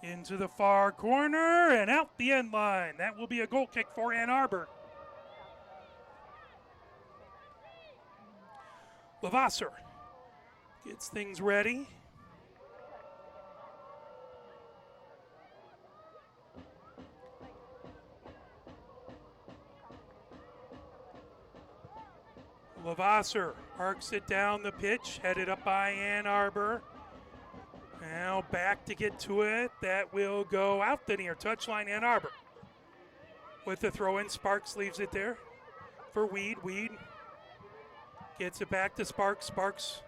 Into the far corner and out the end line. That will be a goal kick for Ann Arbor. Lavasser gets things ready. Lavasser arcs it down the pitch, headed up by Ann Arbor. Now back to get to it. That will go out the near touchline, Ann Arbor. With the throw-in, Sparks leaves it there for Weed. Weed gets it back to Sparks. Sparks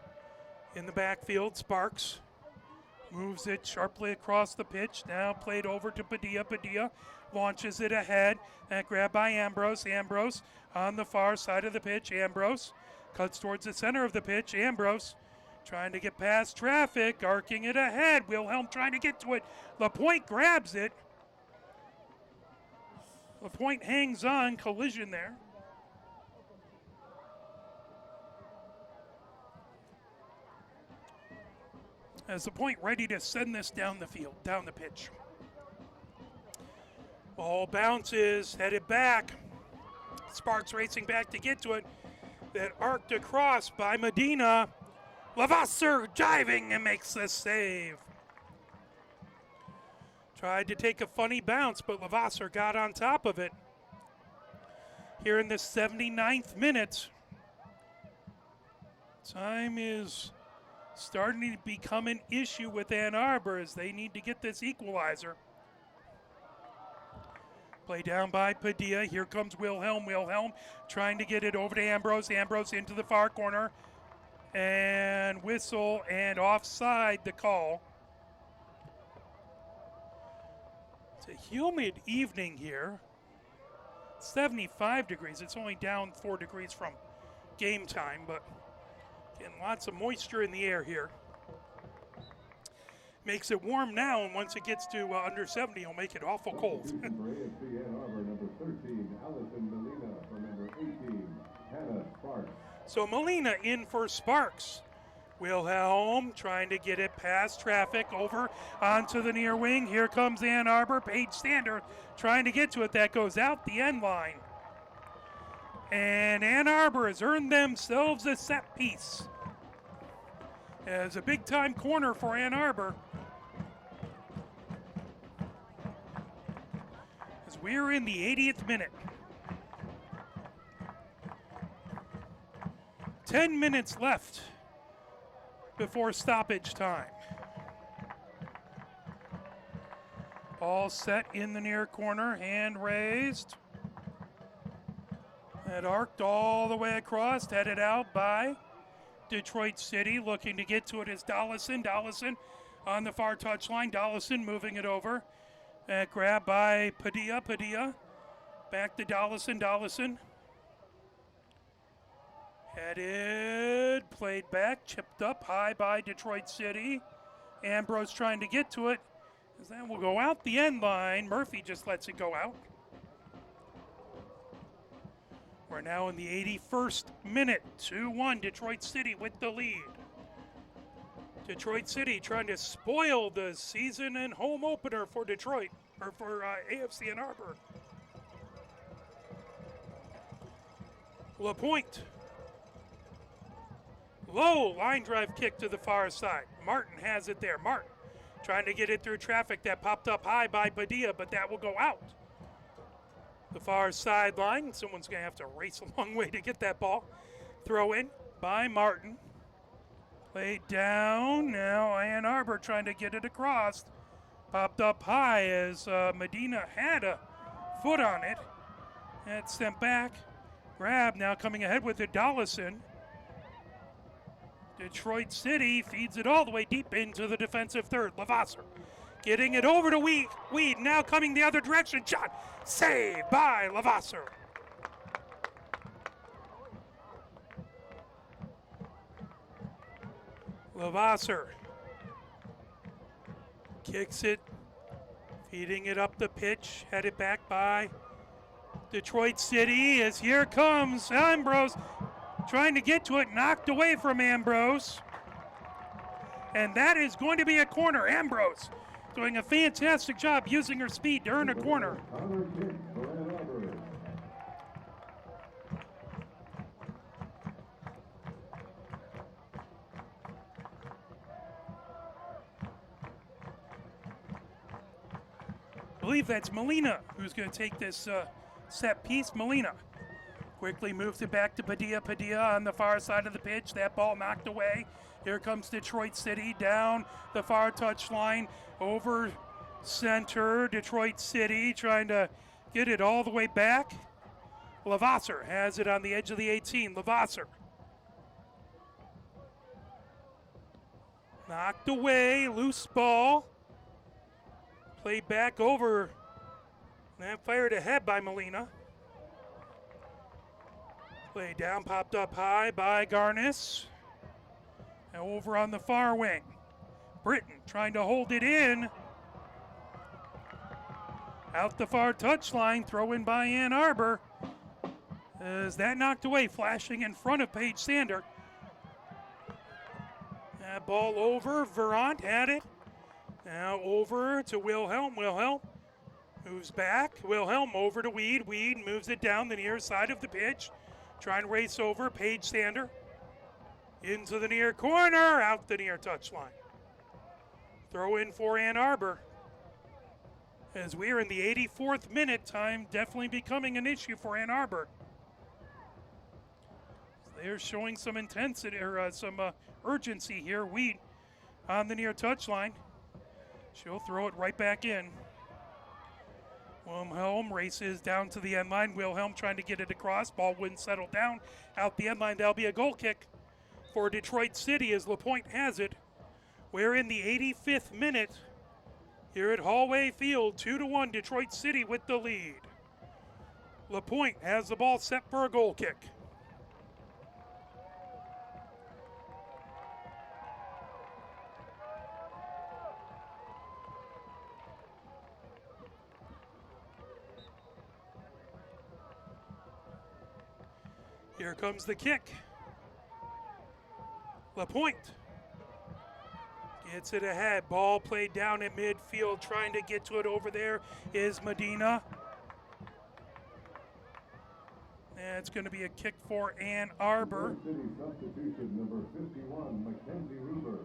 in the backfield. Sparks moves it sharply across the pitch. Now played over to Padilla. Padilla launches it ahead. That grab by Ambrose. Ambrose on the far side of the pitch. Ambrose cuts towards the center of the pitch. Ambrose trying to get past traffic, arcing it ahead. Wilhelm trying to get to it. LaPointe grabs it. LaPointe hangs on. Collision there. As LaPointe ready to send this down the field, down the pitch. Ball bounces, headed back. Sparks racing back to get to it. That arced across by Medina. Lavasser diving and makes the save. Tried to take a funny bounce, but Lavasser got on top of it. Here in the 79th minute. Time is starting to become an issue with Ann Arbor as they need to get this equalizer. Play down by Padilla. Here comes Wilhelm. Wilhelm trying to get it over to Ambrose. Ambrose into the far corner. And whistle and offside the call. It's a humid evening here. 75 degrees. It's only down 4 degrees from game time, but getting lots of moisture in the air here. Makes it warm now, and once it gets to under 70, it'll make it awful cold. For AFC Ann Arbor, number 13, Allison Molina. For number 18, Hannah Sparks. So Molina in for Sparks. Wilhelm trying to get it past traffic over onto the near wing. Here comes Ann Arbor. Paige Sander trying to get to it. That goes out the end line. And Ann Arbor has earned themselves a set piece. It's a big-time corner for Ann Arbor. As we're in the 80th minute. 10 minutes left before stoppage time. Ball set in the near corner, hand raised. That arced all the way across, headed out by Detroit City, looking to get to it is Dollison. Dollison on the far touchline. Dollison moving it over. Grab by Padilla. Padilla back to Dollison. Dollison headed, played back, chipped up high by Detroit City. Ambrose trying to get to it. As that will go out the end line. Murphy just lets it go out. We're now in the 81st minute. 2-1, Detroit City with the lead. Detroit City trying to spoil the season and home opener for Detroit, or for AFC Ann Arbor. LaPointe. Low line drive kick to the far side. Martin has it there. Martin trying to get it through traffic. That popped up high by Padilla, but that will go out. The far sideline. Someone's going to have to race a long way to get that ball. Throw in by Martin. Played down. Now Ann Arbor trying to get it across. Popped up high as Medina had a foot on it. And it's sent back. Grab now coming ahead with it, Dollison. Detroit City feeds it all the way deep into the defensive third. Lavasser getting it over to Weed. Weed now coming the other direction. Shot saved by Lavasser. Lavasser kicks it, feeding it up the pitch, headed back by Detroit City as here comes Ambrose trying to get to it, knocked away from Ambrose. And that is going to be a corner. Ambrose doing a fantastic job using her speed to earn a corner. I believe that's Molina who's going to take this set piece. Molina quickly moves it back to Padilla. Padilla on the far side of the pitch. That ball knocked away. Here comes Detroit City down the far touchline over center. Detroit City trying to get it all the way back. Lavasser has it on the edge of the 18. Lavasser knocked away. Loose ball. Played back over. And fired ahead by Molina. Played down, popped up high by Garnis. Now over on the far wing. Britton trying to hold it in. Out the far touchline, throw in by Ann Arbor. As that knocked away, flashing in front of Paige Sander. That ball over, Verant had it. Now over to Wilhelm. Wilhelm moves back. Wilhelm over to Weed. Weed moves it down the near side of the pitch. Trying to race over Paige Sander. Into the near corner, out the near touchline. Throw in for Ann Arbor. As we are in the 84th minute, time definitely becoming an issue for Ann Arbor. They're showing some intensity or some urgency here. Weed on the near touchline. She'll throw it right back in. Wilhelm races down to the end line. Wilhelm trying to get it across. Ball wouldn't settle down out the end line. That'll be a goal kick for Detroit City as LaPointe has it. We're in the 85th minute here at Hallway Field. 2-1 Detroit City with the lead. LaPointe has the ball set for a goal kick. Here comes the kick. LaPointe gets it ahead. Ball played down at midfield. Trying to get to it over there is Medina. And it's going to be a kick for Ann Arbor. City substitution number 51, Mackenzie Ruber.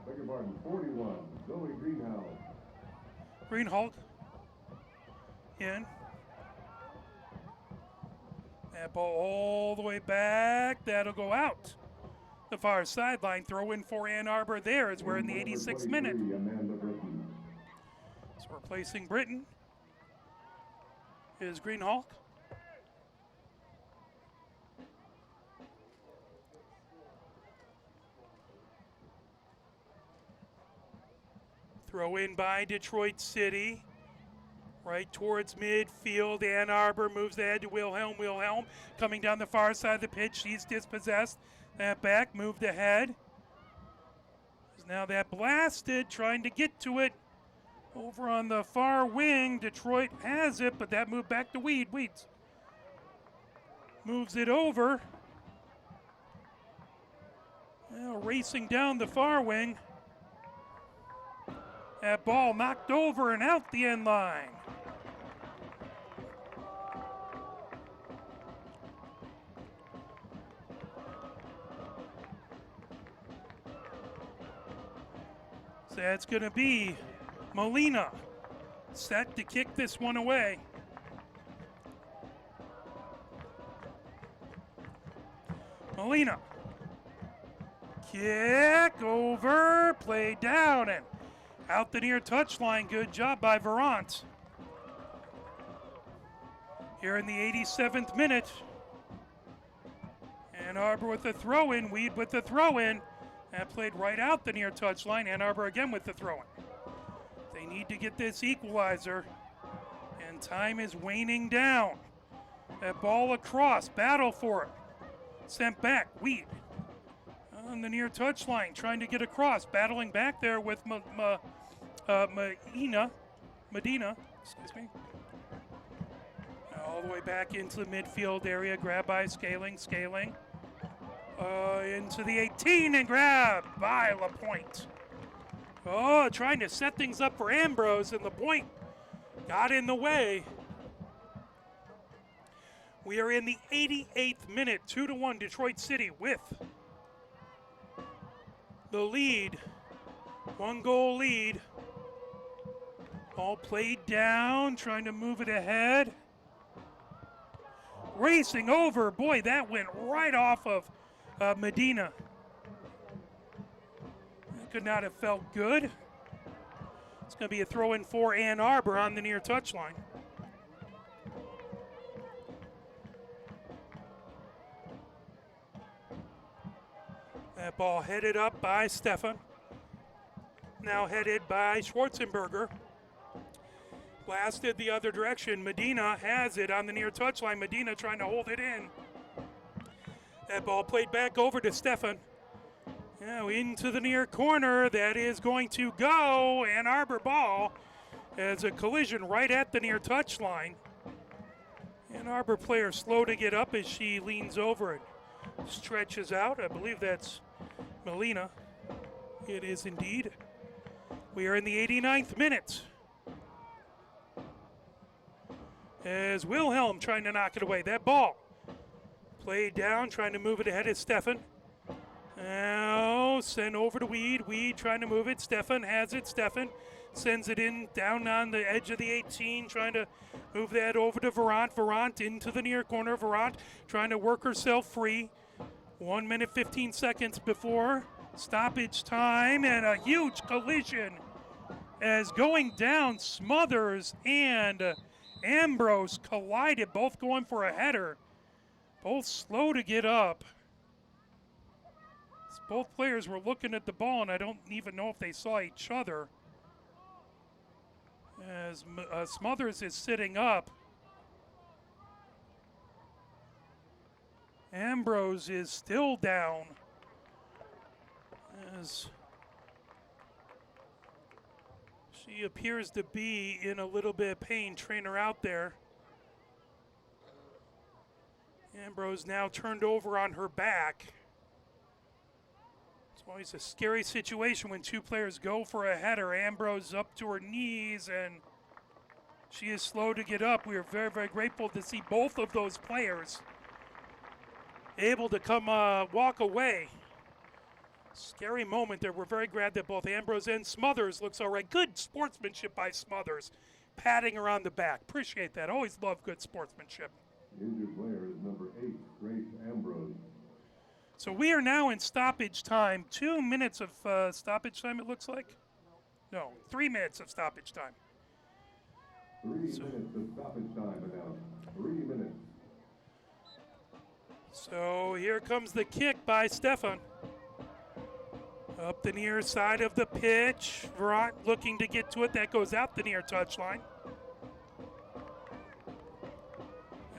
Beg your pardon, 41, Zoe Greenhouse. Greenhalgh in. That ball all the way back. That'll go out. The far sideline throw in for Ann Arbor there as we're in the 86th minute. So replacing Britton is Greenhalgh. Throw in by Detroit City. Right towards midfield. Ann Arbor moves ahead to Wilhelm. Wilhelm coming down the far side of the pitch. She's dispossessed. That back moved ahead. Now that blasted, trying to get to it. Over on the far wing. Detroit has it, but that moved back to Weeds. Moves it over. Now racing down the far wing. That ball knocked over and out the end line. So that's going to be Molina set to kick this one away. Molina. Kick over, play down and out the near touchline. Good job by Verant. Here in the 87th minute. Ann Arbor with the throw-in, Weed with the throw-in. That played right out the near touchline. Ann Arbor again with the throw-in. They need to get this equalizer, and time is waning down. That ball across, battle for it. Sent back, Weed. On the near touchline, trying to get across, battling back there with Medina, excuse me. All the way back into the midfield area, grab by Scaling. Into the 18 and grab by LaPointe. Oh, trying to set things up for Ambrose, and LaPointe got in the way. We are in the 88th minute, 2-1 Detroit City with the lead. 1-goal lead. All played down, trying to move it ahead. Racing over, boy, that went right off of Medina. That could not have felt good. It's going to be a throw-in for Ann Arbor on the near touchline. That ball headed up by Stefan. Now headed by Schwarzenberger. Blasted the other direction. Medina has it on the near touchline. Medina trying to hold it in. That ball played back over to Stefan. Now into the near corner. That is going to go. Ann Arbor ball as a collision right at the near touchline. Ann Arbor player slow to get up as she leans over and stretches out. I believe that's Molina. It is indeed. We are in the 89th minute. As Wilhelm trying to knock it away. That ball played down, trying to move it ahead is Stefan. Now sent over to Weed. Weed trying to move it. Stefan has it. Stefan sends it in down on the edge of the 18, trying to move that over to Verant. Verant into the near corner. Verant trying to work herself free. 1 minute, 15 seconds before stoppage time, and a huge collision as going down, Smothers and Ambrose collided, both going for a header. Both slow to get up. Both players were looking at the ball, and I don't even know if they saw each other. As Smothers is sitting up. Ambrose is still down. As she appears to be in a little bit of pain. Trainer out there. Ambrose now turned over on her back. It's always a scary situation when two players go for a header. Ambrose up to her knees, and she is slow to get up. We are very, very grateful to see both of those players able to come walk away. Scary moment there. We're very glad that both Ambrose and Smothers looks all right. Good sportsmanship by Smothers, patting her on the back. Appreciate that. Always love good sportsmanship. The injured player is number 8, Grace Ambrose. So we are now in stoppage time. 2 minutes of stoppage time, it looks like. No, 3 minutes of stoppage time. 3 minutes of stoppage time announced. 3 minutes. So here comes the kick by Stefan. Up the near side of the pitch. Virat looking to get to it. That goes out the near touchline.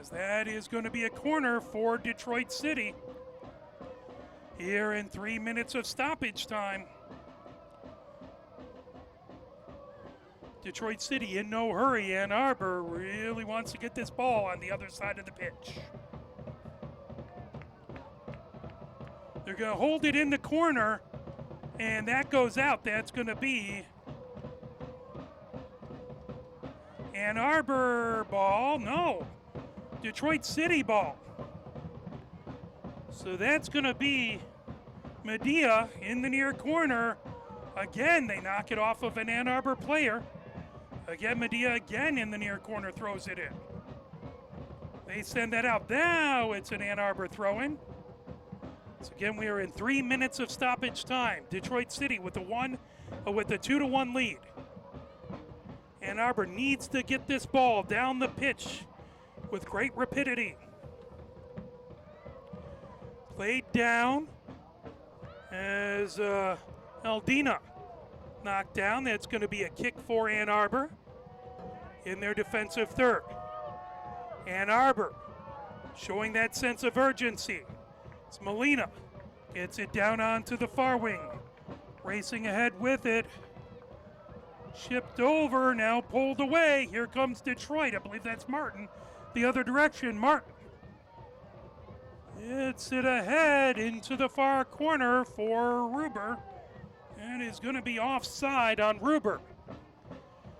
As that is going to be a corner for Detroit City. Here in 3 minutes of stoppage time. Detroit City in no hurry. Ann Arbor really wants to get this ball on the other side of the pitch. They're going to hold it in the corner, and that goes out. That's going to be Ann Arbor ball. No, Detroit City ball. So that's going to be Medea in the near corner. Again, they knock it off of an Ann Arbor player. Again, Medea again in the near corner throws it in. They send that out. Now it's an Ann Arbor throw-in. So again, we are in 3 minutes of stoppage time. Detroit City with a 2-1 lead. Ann Arbor needs to get this ball down the pitch with great rapidity. Played down as Aldina knocked down. That's going to be a kick for Ann Arbor in their defensive third. Ann Arbor showing that sense of urgency. It's Molina. Gets it down onto the far wing. Racing ahead with it. Shipped over, now pulled away. Here comes Detroit. I believe that's Martin. The other direction, Martin. It's it ahead into the far corner for Ruber. And is going to be offside on Ruber.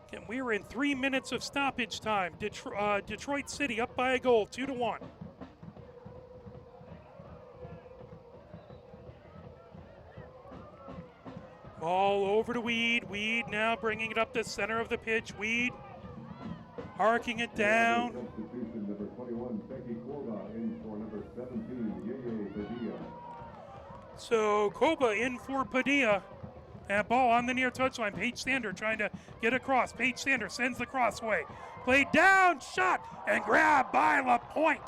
Again, we are in 3 minutes of stoppage time. Detroit City up by a goal, 2-1. Ball over to Weed. Weed now bringing it up the center of the pitch. Weed arcing it down. Substitution number 21, Becky Korba, in for number 17, Yeye Padilla. So Koba in for Padilla. That ball on the near touchline. Paige Sander trying to get across. Paige Sander sends the crossway. Played down, shot, and grabbed by LaPointe.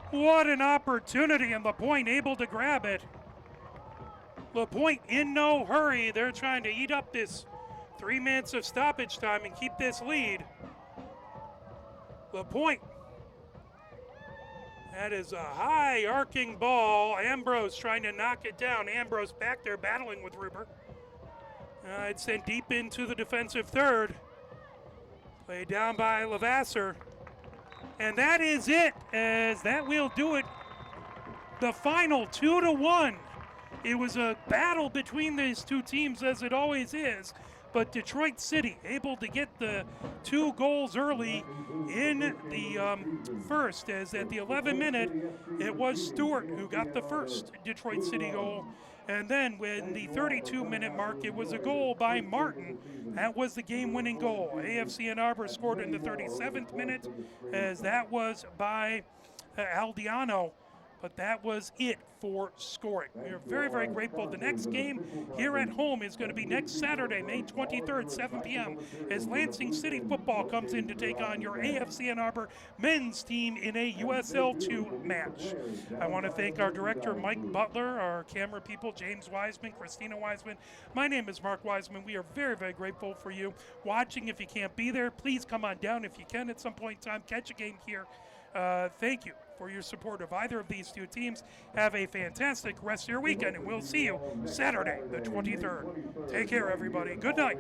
What an opportunity, and LaPointe able to grab it. LaPointe in no hurry. They're trying to eat up this 3 minutes of stoppage time and keep this lead. LaPointe. That is a high arcing ball. Ambrose trying to knock it down. Ambrose back there battling with Ruber. It's sent deep into the defensive third. Played down by Levasseur. And that is it, as that will do it. The final 2-1. It was a battle between these two teams, as it always is, but Detroit City able to get the 2 goals early in the first, as at the 11th minute, it was Stewart who got the first Detroit City goal. And then when the 32-minute mark, it was a goal by Martin. That was the game-winning goal. AFC Ann Arbor scored in the 37th minute, as that was by Aldiano. but that was it for scoring. We are very, very grateful. The next game here at home is going to be next Saturday, May 23rd, 7 p.m., as Lansing City football comes in to take on your AFC Ann Arbor men's team in a USL2 match. I want to thank our director, Mike Butler, our camera people, James Wiseman, Christina Wiseman. My name is Mark Wiseman. We are very, very grateful for you watching. If you can't be there, please come on down if you can at some point in time. Catch a game here. Thank you for your support of either of these two teams. Have a fantastic rest of your weekend, and we'll see you Saturday, the 23rd. Take care, everybody. Good night.